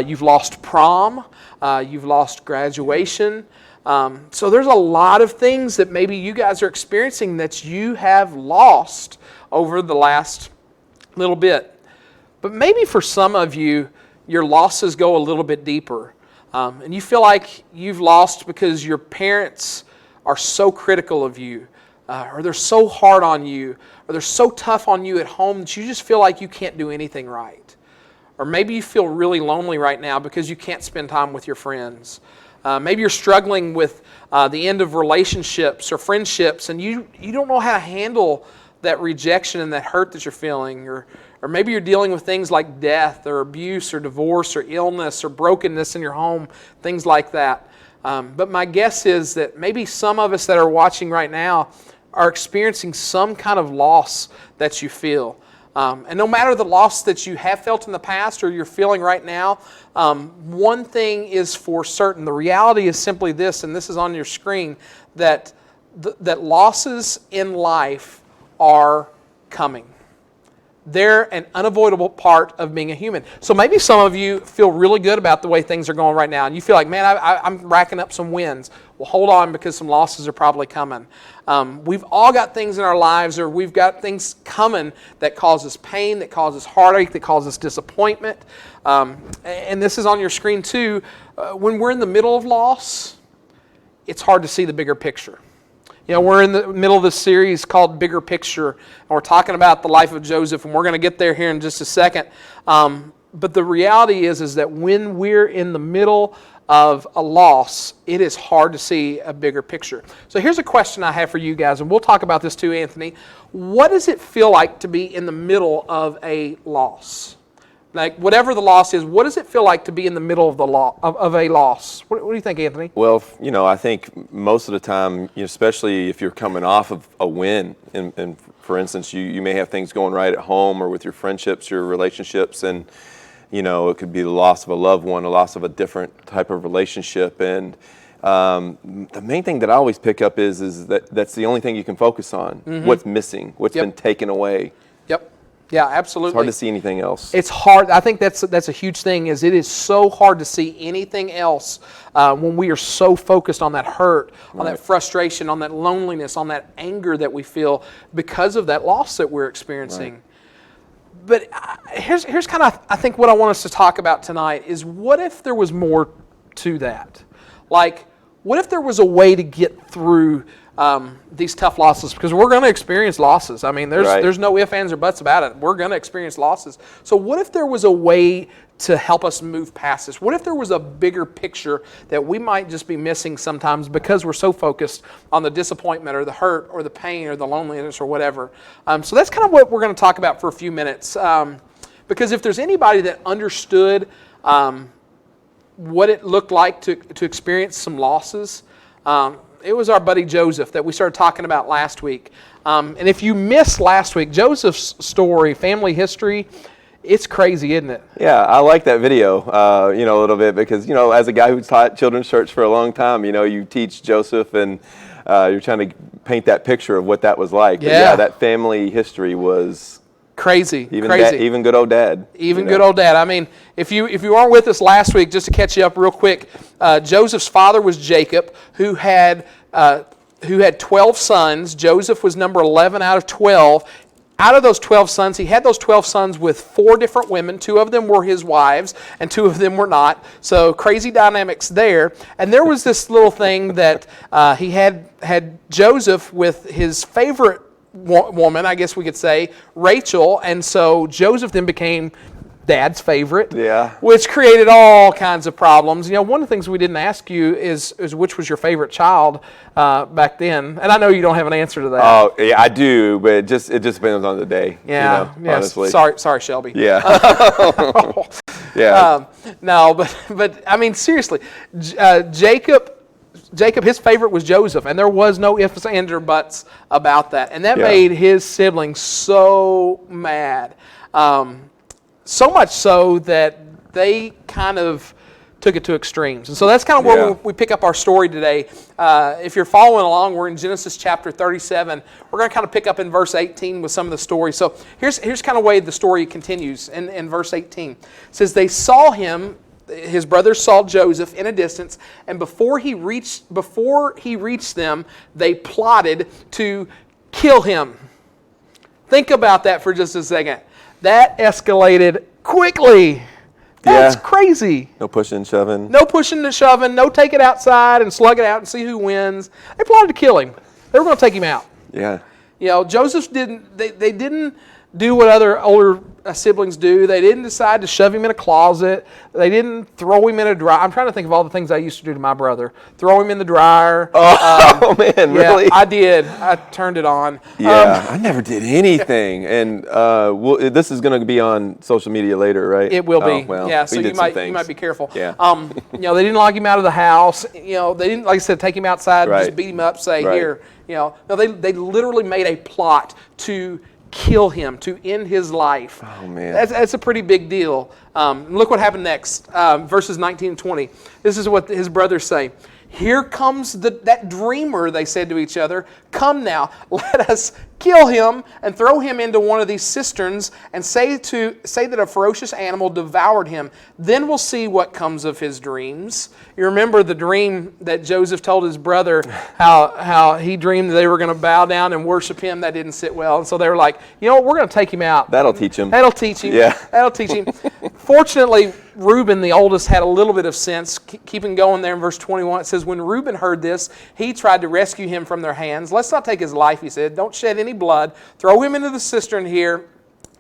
You've lost prom. You've lost graduation. So there's a lot of things that maybe you guys are experiencing that you have lost over the last little bit. But maybe for some of you, your losses go a little bit deeper. And you feel like you've lost because your parents are so critical of you, or they're so hard on you, or they're so tough on you at home that you just feel like you can't do anything right. Or maybe you feel really lonely right now because you can't spend time with your friends. Maybe you're struggling with the end of relationships or friendships, and you don't know how to handle that rejection and that hurt that you're feeling. Or maybe you're dealing with things like death or abuse or divorce or illness or brokenness in your home, things like that. But my guess is that maybe some of us that are watching right now are experiencing some kind of loss that you feel. And no matter the loss that you have felt in the past or you're feeling right now, one thing is for certain. The reality is simply this, and this is on your screen, that that losses in life are coming. They're an unavoidable part of being a human. So maybe some of you feel really good about the way things are going right now, and you feel like, man, I'm racking up some wins. Well, hold on, because some losses are probably coming. We've all got things in our lives, or we've got things coming that causes pain, that causes heartache, that causes disappointment. And this is on your screen too. When we're in the middle of loss, it's hard to see the bigger picture. You know, we're in the middle of this series called Bigger Picture, and we're talking about the life of Joseph, and we're going to get there here in just a second. But the reality is that when we're in the middle of a loss, it is hard to see a bigger picture. So here's a question I have for you guys, and we'll talk about this too, Anthony. What does it feel like to be in the middle of a loss? Like, whatever the loss is, what does it feel like to be in the middle of of a loss? What do you think, Anthony? Well, you know, I think most of the time, especially if you're coming off of a win, and for instance, you may have things going right at home or with your friendships, your relationships, and, you know, it could be the loss of a loved one, a loss of a different type of relationship. And the main thing that I always pick up is that that's the only thing you can focus on. What's missing, what's been taken away. Yep. Yeah, absolutely. It's hard to see anything else. It's hard. I think that's a huge thing. Is it is so hard to see anything else when we are so focused on that hurt, on that frustration, on that loneliness, on that anger that we feel because of that loss that we're experiencing. But here's kind of, I think, what I want us to talk about tonight is, what if there was more to that? Like, what if there was a way to get through these tough losses? Because we're going to experience losses. I mean, there's no ifs, ands, or buts about it. We're going to experience losses. So what if there was a way to help us move past this? What if there was a bigger picture that we might just be missing sometimes because we're so focused on the disappointment or the hurt or the pain or the loneliness or whatever? So that's kind of what we're going to talk about for a few minutes. Because if there's anybody that understood what it looked like to experience some losses, it was our buddy Joseph that we started talking about last week. And if you missed last week, Joseph's story, family history, it's crazy, isn't it? Yeah, I like that video, a little bit, because, as a guy who's taught children's church for a long time, you teach Joseph, and you're trying to paint that picture of what that was like. Yeah. But yeah, that family history was crazy. Even good old dad. Good old dad. I mean, if you aren't with us last week, just to catch you up real quick, Joseph's father was Jacob, who had 12 sons. Joseph was number 11 out of 12. Out of those 12 sons, he had those 12 sons with 4 different women. 2 of them were his wives, and 2 of them were not. So crazy dynamics there. And there was this little thing that he had Joseph with his favorite woman, I guess we could say, Rachel, and so Joseph then became Dad's favorite, which created all kinds of problems. One of the things we didn't ask you is which was your favorite child back then, and I know you don't have an answer to that. Oh, yeah, I do, but it just depends on the day. Yeah, honestly. Sorry, Shelby. Yeah. Yeah. No, but I mean, seriously, Jacob, his favorite was Joseph, and there was no ifs, ands, or buts about that. And that made his siblings so mad. So much so that they kind of took it to extremes. And so that's kind of where we pick up our story today. If you're following along, we're in Genesis chapter 37. We're going to kind of pick up in verse 18 with some of the story. So here's kind of the way the story continues in verse 18. It says, they saw him, his brothers saw Joseph in a distance, and before he reached them, they plotted to kill him. Think about that for just a second. That escalated quickly. That's crazy. No pushing and shoving. No pushing and shoving. No take it outside and slug it out and see who wins. They plotted to kill him. They were going to take him out. Yeah. Joseph didn't. They didn't do what other older siblings do. They didn't decide to shove him in a closet. They didn't throw him in a dryer. I'm trying to think of all the things I used to do to my brother. Throw him in the dryer. Oh, man, really? I did. I turned it on. Yeah, I never did anything. And this is going to be on social media later, right? It will be. Oh, well, So you might be careful. Yeah. They didn't lock him out of the house. They didn't, like I said, take him outside, just beat him up, say, here. No, they literally made a plot to kill him, to end his life. Oh, man. That's a pretty big deal. Look what happened next, verses 19 and 20. This is what his brothers say. Here comes that dreamer, they said to each other. Come now, let us kill him and throw him into one of these cisterns and say that a ferocious animal devoured him. Then we'll see what comes of his dreams. You remember the dream that Joseph told his brother, how he dreamed they were going to bow down and worship him. That didn't sit well. And so they were like, you know what, we're going to take him out. That'll teach him. That'll teach him. Yeah. That'll teach him. Fortunately, Reuben, the oldest, had a little bit of sense. Keeping going there in verse 21, it says, when Reuben heard this, he tried to rescue him from their hands. Let's not take his life, he said. Don't shed any blood. Throw him into the cistern here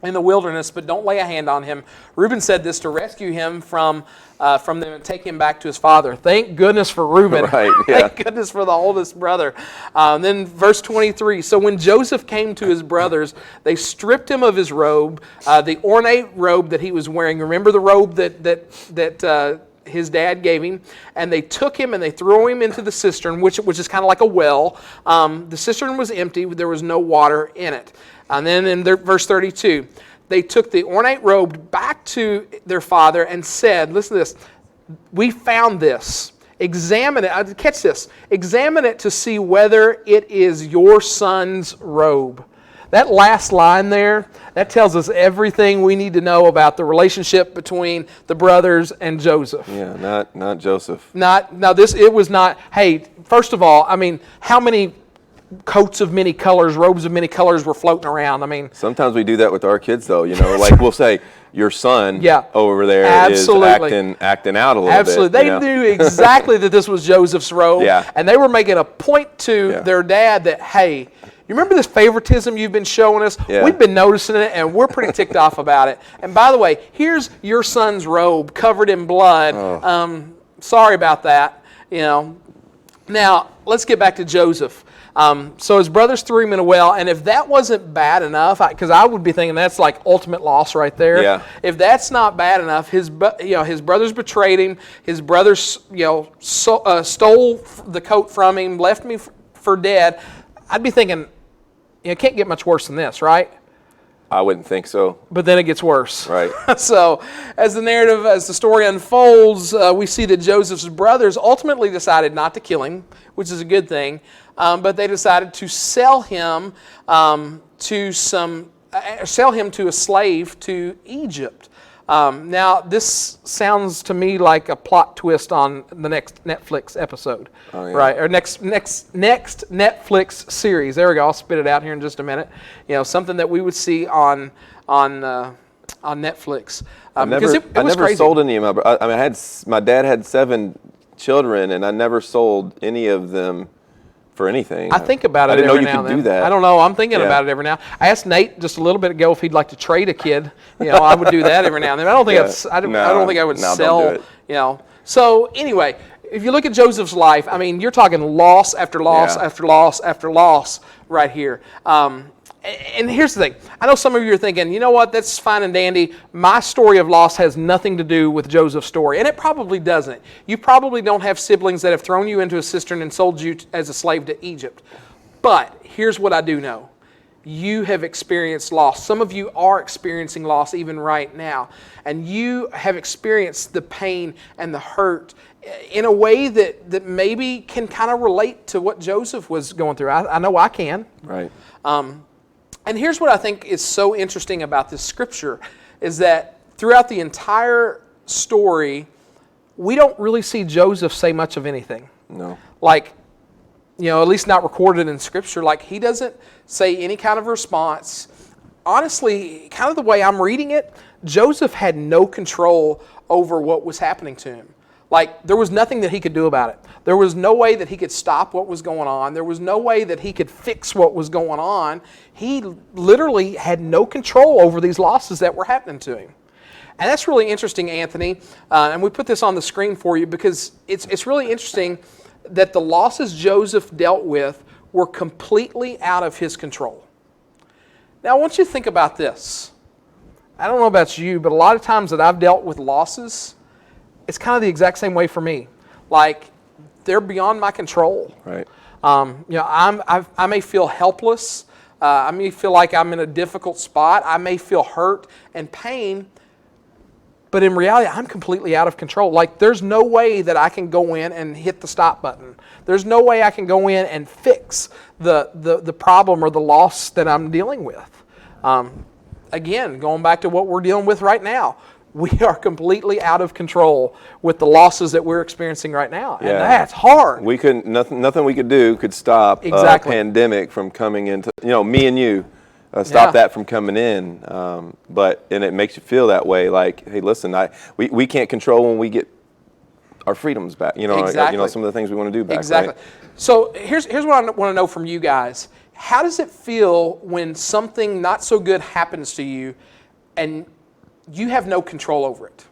in the wilderness, but don't lay a hand on him. Reuben said this to rescue him from them and take him back to his father. Thank goodness for Reuben. Right, yeah. Thank goodness for the oldest brother. Then verse 23, so when Joseph came to his brothers, they stripped him of his robe, the ornate robe that he was wearing. Remember the robe that his dad gave him, and they took him and they threw him into the cistern, which is kind of like a well. The cistern was empty; there was no water in it. And then in verse 32, they took the ornate robe back to their father and said, "Listen to this: we found this. Examine it. Catch this. Examine it to see whether it is your son's robe." That last line there, that tells us everything we need to know about the relationship between the brothers and Joseph. Yeah, not Joseph. It was not, hey, first of all, I mean, how many coats of many colors, robes of many colors were floating around? I mean, sometimes we do that with our kids, though. Like we'll say, your son over there is acting out a little bit. Absolutely. They knew exactly that this was Joseph's robe. Yeah. And they were making a point to their dad that, hey, you remember this favoritism you've been showing us? Yeah. We've been noticing it, and we're pretty ticked off about it. And by the way, here's your son's robe covered in blood. Oh. Sorry about that. Now, let's get back to Joseph. So his brothers threw him in a well, and if that wasn't bad enough, because I would be thinking that's like ultimate loss right there. Yeah. If that's not bad enough, his brothers betrayed him. His brothers, stole the coat from him, left me for dead. I'd be thinking, it can't get much worse than this, right? I wouldn't think so. But then it gets worse. Right. So as the story unfolds, we see that Joseph's brothers ultimately decided not to kill him, which is a good thing. But they decided to sell him to a slave to Egypt. Now, this sounds to me like a plot twist on the next Netflix episode, right? Or next Netflix series. There we go. I'll spit it out here in just a minute. Something that we would see on Netflix. I never sold any of my. I mean, my dad had 7 children, and I never sold any of them for anything. I think about it. I didn't every know you now could and do then. that. I don't know. I'm thinking about it every now. I asked Nate just a little bit ago if he'd like to trade a kid. I would do that every now and then. I don't think I don't think I would sell. Don't do it. So anyway, if you look at Joseph's life, I mean, you're talking loss after loss after loss after loss right here. And here's the thing. I know some of you are thinking, you know what, that's fine and dandy. My story of loss has nothing to do with Joseph's story. And it probably doesn't. You probably don't have siblings that have thrown you into a cistern and sold you as a slave to Egypt. But here's what I do know. You have experienced loss. Some of you are experiencing loss even right now. And you have experienced the pain and the hurt in a way that maybe can kind of relate to what Joseph was going through. I know I can. Right. And here's what I think is so interesting about this scripture is that throughout the entire story, we don't really see Joseph say much of anything. No. At least not recorded in scripture. He doesn't say any kind of response. Honestly, kind of the way I'm reading it, Joseph had no control over what was happening to him. There was nothing that he could do about it. There was no way that he could stop what was going on. There was no way that he could fix what was going on. He literally had no control over these losses that were happening to him. And that's really interesting, Anthony. And we put this on the screen for you because it's really interesting that the losses Joseph dealt with were completely out of his control. Now, I want you to think about this. I don't know about you, but a lot of times that I've dealt with losses, it's kind of the exact same way for me. They're beyond my control. Right. I may feel helpless. I may feel like I'm in a difficult spot. I may feel hurt and pain. But in reality, I'm completely out of control. Like, there's no way that I can go in and hit the stop button. There's no way I can go in and fix the problem or the loss that I'm dealing with. Again, going back to what we're dealing with right now, we are completely out of control with the losses that we're experiencing right now. And that's hard. We couldn't, nothing we could do could stop a pandemic from coming into, me and you, stop that from coming in. And it makes you feel that way, like, hey, listen, we can't control when we get our freedoms back. Some of the things we want to do back. Exactly. Right? So here's what I want to know from you guys. How does it feel when something not so good happens to you and you have no control over it?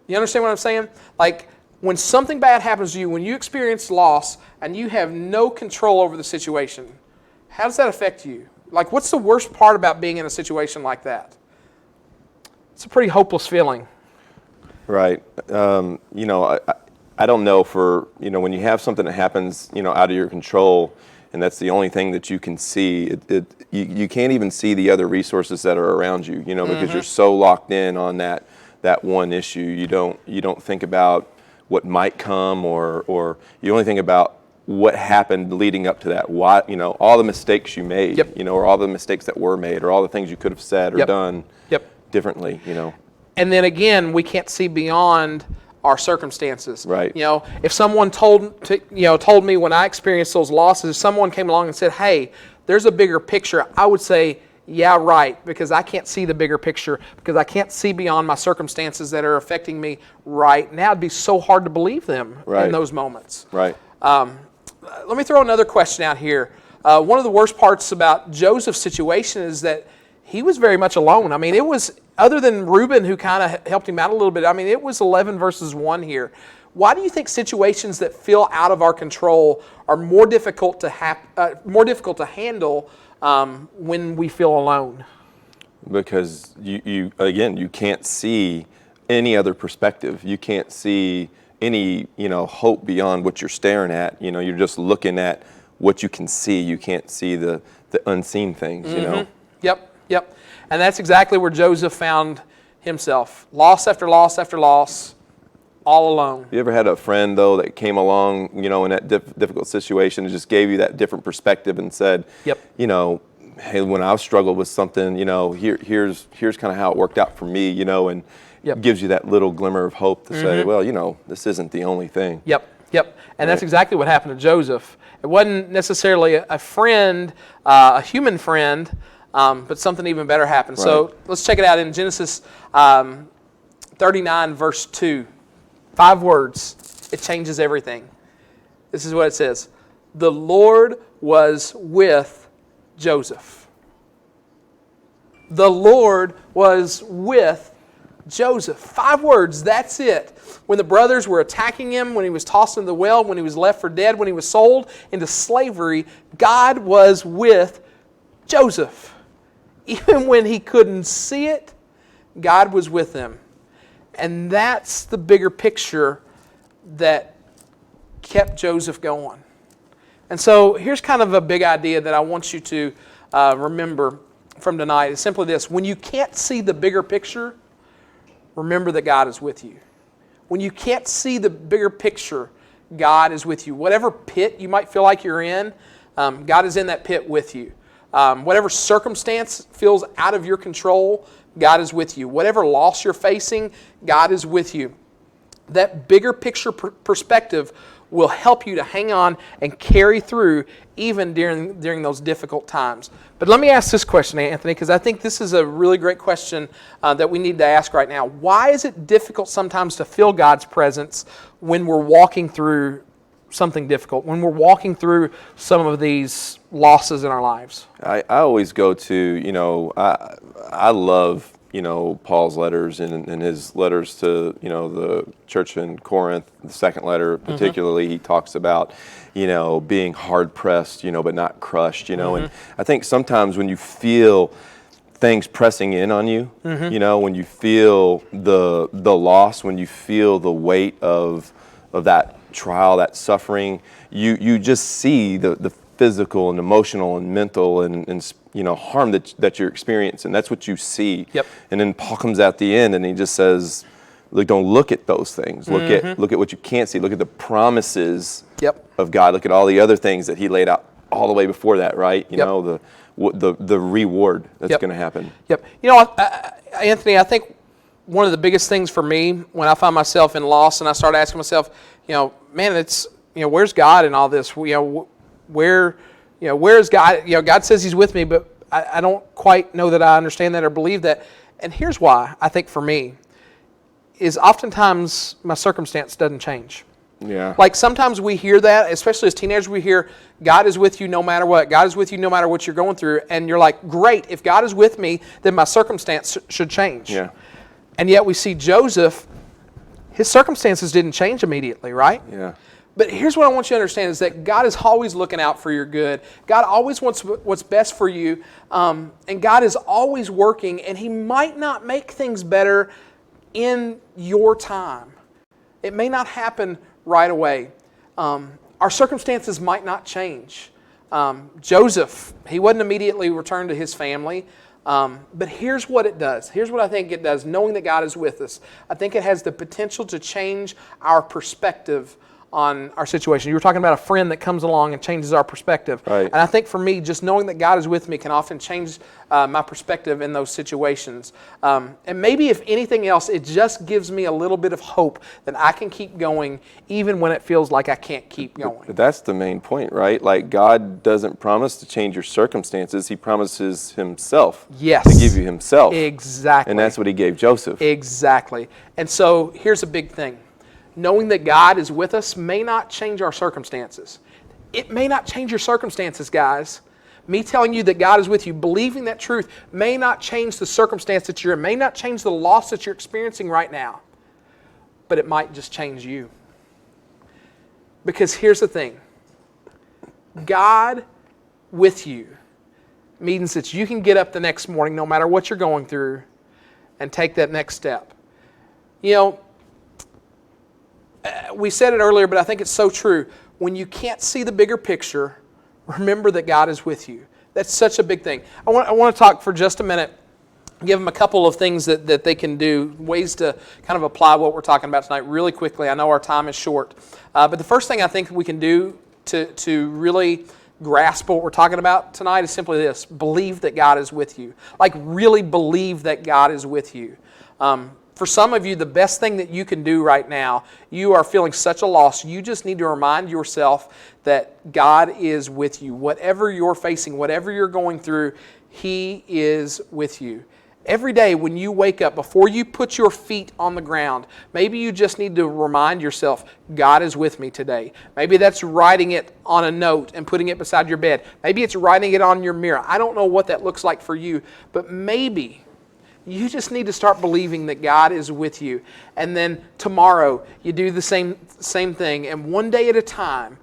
You understand what I'm saying? Like, when something bad happens to you, when you experience loss and you have no control over the situation, how does that affect you? Like, what's the worst part about being in a situation like that? It's a pretty hopeless feeling. Right. I don't know when you have something that happens, out of your control, and that's the only thing that you can see, you can't even see the other resources that are around you, because you're so locked in on that one issue. You don't think about what might come, or you only think about what happened leading up to that. Why, all the mistakes you made, or all the mistakes that were made, or all the things you could have said or done differently, And then again, we can't see beyond our circumstances. Right. If someone told me when I experienced those losses, someone came along and said, "Hey, there's a bigger picture," I would say, "Yeah, right," because I can't see the bigger picture, because I can't see beyond my circumstances that are affecting me right now. It'd be so hard to believe them in those moments. Right. Let me throw another question out here. One of the worst parts about Joseph's situation is that he was very much alone. I mean, it was, other than Reuben, who kind of helped him out a little bit, I mean, it was 11 versus 1 here. Why do you think situations that feel out of our control are more difficult to handle when we feel alone? Because you can't see any other perspective. You can't see any hope beyond what you're staring at. You're just looking at what you can see. You can't see the unseen things. Yep. And that's exactly where Joseph found himself. Loss after loss after loss, all alone. You ever had a friend, though, that came along, in that difficult situation and just gave you that different perspective and said, hey, when I've struggled with something, here's kind of how it worked out for me, and gives you that little glimmer of hope to say, well, this isn't the only thing. Yep. And that's exactly what happened to Joseph. It wasn't necessarily a friend, a human friend, but something even better happened. Right. So let's check it out in Genesis 39, verse 2. 5 words. It changes everything. This is what it says. The Lord was with Joseph. The Lord was with Joseph. 5 words, that's it. When the brothers were attacking him, when he was tossed into the well, when he was left for dead, when he was sold into slavery, God was with Joseph. Even when he couldn't see it, God was with him. And that's the bigger picture that kept Joseph going. And so here's kind of a big idea that I want you to remember from tonight. It's simply this. When you can't see the bigger picture, remember that God is with you. When you can't see the bigger picture, God is with you. Whatever pit you might feel like you're in, God is in that pit with you. Whatever circumstance feels out of your control, God is with you. Whatever loss you're facing, God is with you. That bigger picture perspective will help you to hang on and carry through even during those difficult times. But let me ask this question, Anthony, because I think this is a really great question that we need to ask right now. Why is it difficult sometimes to feel God's presence when we're walking through something difficult, when we're walking through some of these losses in our lives? I always go to, I love, Paul's letters and his letters to, the church in Corinth, the second letter particularly, he talks about, being hard pressed, but not crushed, and I think sometimes when you feel things pressing in on you, when you feel the loss, when you feel the weight of that trial, that suffering, you just see the physical and emotional and mental and harm that you're experiencing. That's what you see. Yep. And then Paul comes at the end and he just says, look, don't look at those things. Look at what you can't see. Look at the promises of God. Look at all the other things that he laid out all the way before that, right? You know, the reward that's going to happen. Yep. You know, Anthony, I think one of the biggest things for me when I find myself in loss and I start asking myself, man, it's, where's God in all this? Where is God? God says he's with me, but I don't quite know that I understand that or believe that. And here's why, I think for me, is oftentimes my circumstance doesn't change. Yeah. Like sometimes we hear that, especially as teenagers, we hear God is with you no matter what. God is with you no matter what you're going through. And you're like, great, if God is with me, then my circumstance should change. Yeah. And yet we see Joseph, his circumstances didn't change immediately, right? Yeah. But here's what I want you to understand is that God is always looking out for your good. God always wants what's best for you. And God is always working, and he might not make things better in your time. It may not happen right away. Our circumstances might not change. Joseph, he wasn't immediately returned to his family. But here's what it does. Here's what I think it does, knowing that God is with us. I think it has the potential to change our perspective on our situation. You were talking about a friend that comes along and changes our perspective. Right. And I think for me, just knowing that God is with me can often change my perspective in those situations. And maybe if anything else, it just gives me a little bit of hope that I can keep going even when it feels like I can't keep going. But that's the main point, right? Like God doesn't promise to change your circumstances. He promises himself Yes. to give you himself. Exactly. And that's what he gave Joseph. Exactly. And so here's a big thing. Knowing that God is with us may not change our circumstances. It may not change your circumstances, guys. Me telling you that God is with you, believing that truth, may not change the circumstance that you're in, may not change the loss that you're experiencing right now, but it might just change you. Because here's the thing. God with you means that you can get up the next morning, no matter what you're going through, and take that next step. We said it earlier, but I think it's so true. When you can't see the bigger picture, remember that God is with you. That's such a big thing. I want to talk for just a minute, give them a couple of things that they can do, ways to kind of apply what we're talking about tonight really quickly. I know our time is short. But the first thing I think we can do to really grasp what we're talking about tonight is simply this. Believe that God is with you. Like really believe that God is with you. For some of you, the best thing that you can do right now, you are feeling such a loss, you just need to remind yourself that God is with you. Whatever you're facing, whatever you're going through, he is with you. Every day when you wake up, before you put your feet on the ground, maybe you just need to remind yourself, God is with me today. Maybe that's writing it on a note and putting it beside your bed. Maybe it's writing it on your mirror. I don't know what that looks like for you, but maybe you just need to start believing that God is with you. And then tomorrow, you do the same thing. And one day at a time,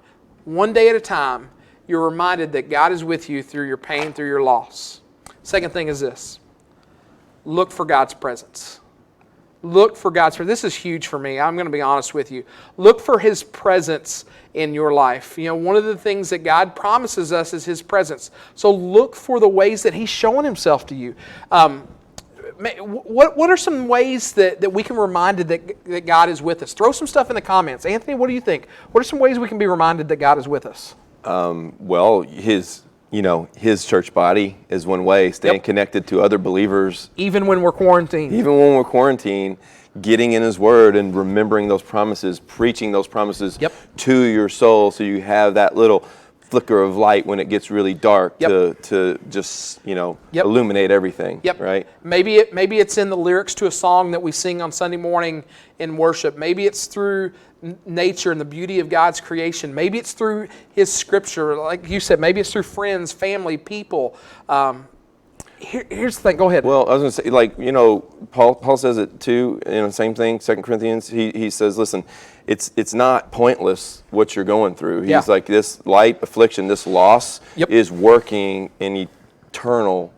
you're reminded that God is with you through your pain, through your loss. Second thing is this. Look for God's presence. Look for God's presence. This is huge for me. I'm going to be honest with you. Look for his presence in your life. One of the things that God promises us is his presence. So look for the ways that he's showing himself to you. What are some ways that we can be reminded that God is with us? Throw some stuff in the comments. Anthony, what do you think? What are some ways we can be reminded that God is with us? Well, his church body is one way. Staying connected to other believers. Even when we're quarantined. Getting in his word and remembering those promises, preaching those promises to your soul so you have that little flicker of light when it gets really dark to just illuminate everything. Right? Maybe it's in the lyrics to a song that we sing on Sunday morning in worship. Maybe it's through nature and the beauty of God's creation. Maybe it's through his scripture, like you said. Maybe it's through friends, family, people. Here's the thing. Go ahead. Well, I was going to say, Paul says it too. Same thing. 2 Corinthians. He says, listen, it's not pointless what you're going through. He's like, this light affliction, this loss is working in eternal,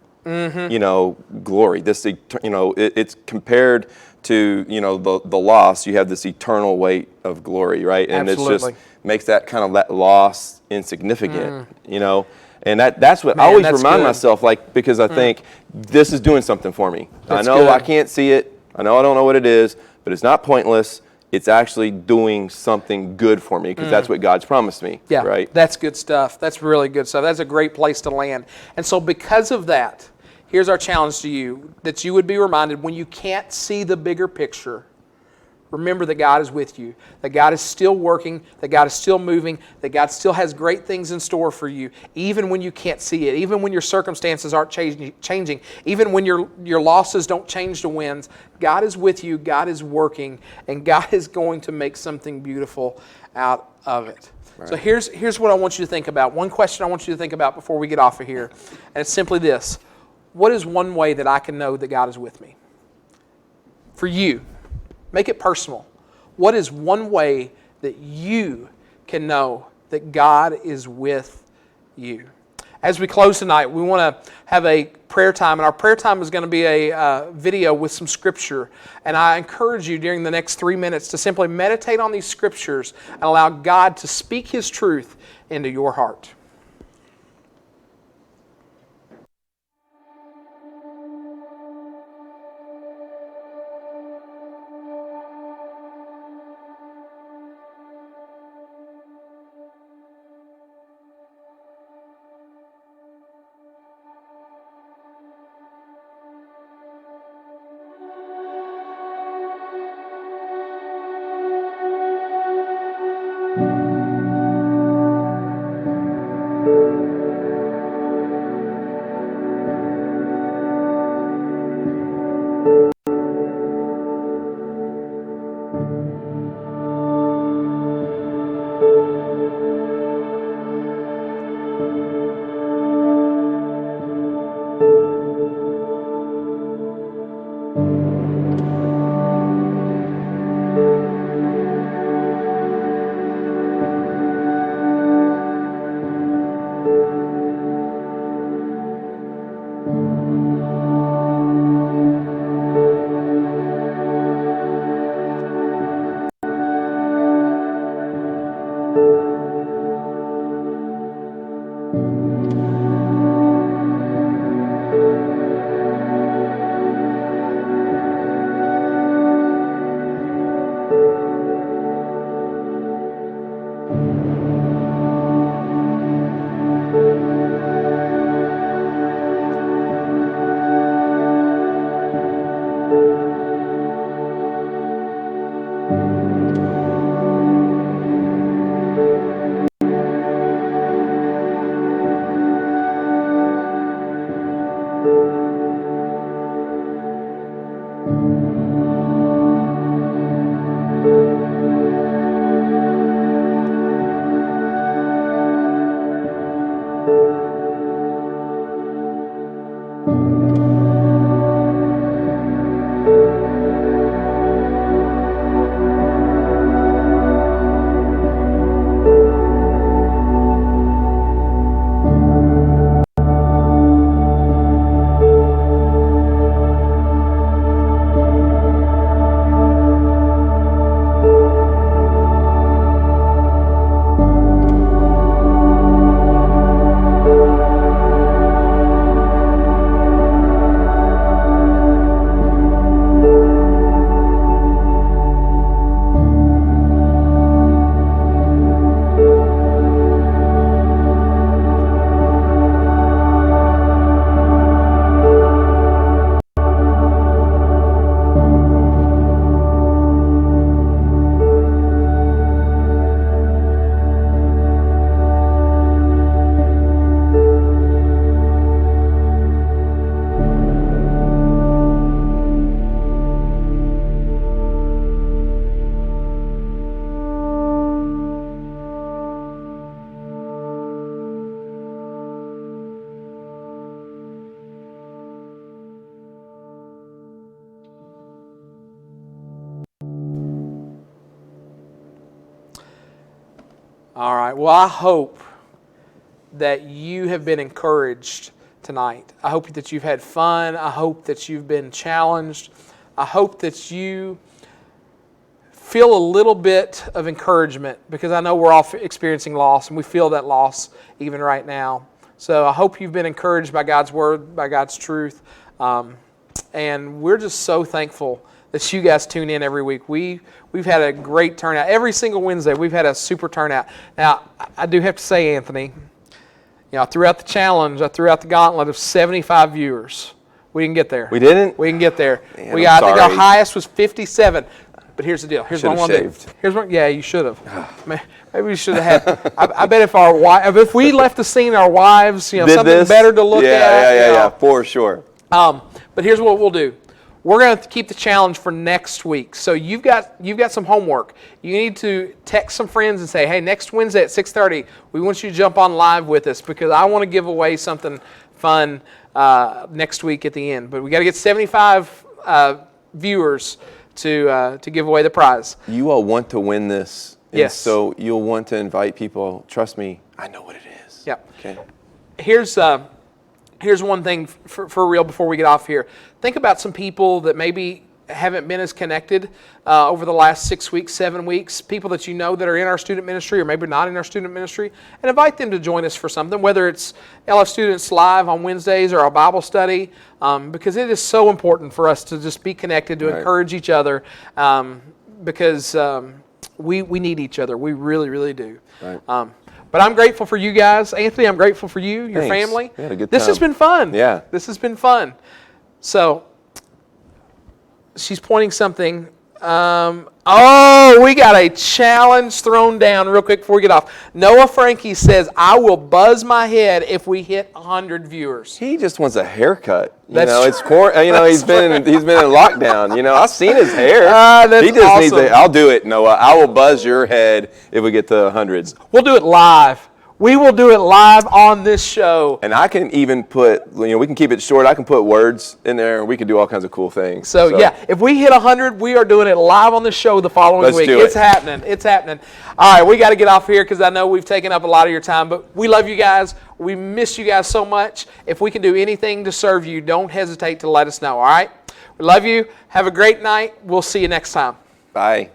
glory. This, it's compared to the loss. You have this eternal weight of glory, right? And Absolutely. It's just makes that kind of loss insignificant, you know? And that's what I always that's remind good. myself, like, because I think this is doing something for me. That's I know good. I can't see it. I know I don't know what it is, but it's not pointless. It's actually doing something good for me because that's what God's promised me, Yeah, right? that's good stuff. That's really good stuff. That's a great place to land. And so because of that, here's our challenge to you, that you would be reminded when you can't see the bigger picture, remember that God is with you, that God is still working, that God is still moving, that God still has great things in store for you, even when you can't see it, even when your circumstances aren't changing, even when your losses don't change to wins. God is with you, God is working, and God is going to make something beautiful out of it. Right. So here's what I want you to think about. One question I want you to think about before we get off of here, and it's simply this. What is one way that I can know that God is with me? For you. Make it personal. What is one way that you can know that God is with you? As we close tonight, we want to have a prayer time, and our prayer time is going to be a video with some scripture. And I encourage you during the next 3 minutes to simply meditate on these scriptures and allow God to speak His truth into your heart. All right. Well, I hope that you have been encouraged tonight. I hope that you've had fun. I hope that you've been challenged. I hope that you feel a little bit of encouragement, because I know we're all experiencing loss, and we feel that loss even right now. So I hope you've been encouraged by God's word, by God's truth. And we're just so thankful that you guys tune in every week. We've had a great turnout. Every single Wednesday, we've had a super turnout. Now, I do have to say, Anthony, I threw out the challenge. I threw out the gauntlet of 75 viewers. We didn't get there. We didn't? We didn't get there. Man, I think our highest was 57. But here's the deal. Here's what I want to do. Here's what. Yeah, you should have. Maybe we should have had. I bet if we left the scene, our wives, something better to look at. Yeah, for sure. But here's what we'll do. We're going to keep the challenge for next week. So you've got some homework. You need to text some friends and say, hey, next Wednesday at 6:30, we want you to jump on live with us, because I want to give away something fun next week at the end. But we got to get 75 viewers to give away the prize. You all want to win this. Yes. So you'll want to invite people. Trust me, I know what it is. Yeah. Okay. Here's one thing for real before we get off here. Think about some people that maybe haven't been as connected over the last 6 weeks, 7 weeks, people that you know that are in our student ministry or maybe not in our student ministry, and invite them to join us for something, whether it's LFstudents Live on Wednesdays or our Bible study, because it is so important for us to just be connected, to encourage each other, because we need each other. We really, really do. Right. But I'm grateful for you guys. Anthony, I'm grateful for you, your Thanks. family. We had a good This time. has been fun. Yeah. This has been fun. So, she's pointing something. We got a challenge thrown down real quick before we get off. Noah Frankie says, I will buzz my head if we hit 100 viewers. He just wants a haircut. That's It's he's been in lockdown. I've seen his hair. That's he just needs awesome. to. I'll do it, Noah. I will buzz your head if we get to hundreds. We'll do it live. We will do it live on this show. And I can even put, we can keep it short. I can put words in there, and we can do all kinds of cool things. So yeah, if we hit 100, we are doing it live on the show the following week. Do it. It's happening. It's happening. All right, we got to get off here because I know we've taken up a lot of your time, but we love you guys. We miss you guys so much. If we can do anything to serve you, don't hesitate to let us know, all right? We love you. Have a great night. We'll see you next time. Bye.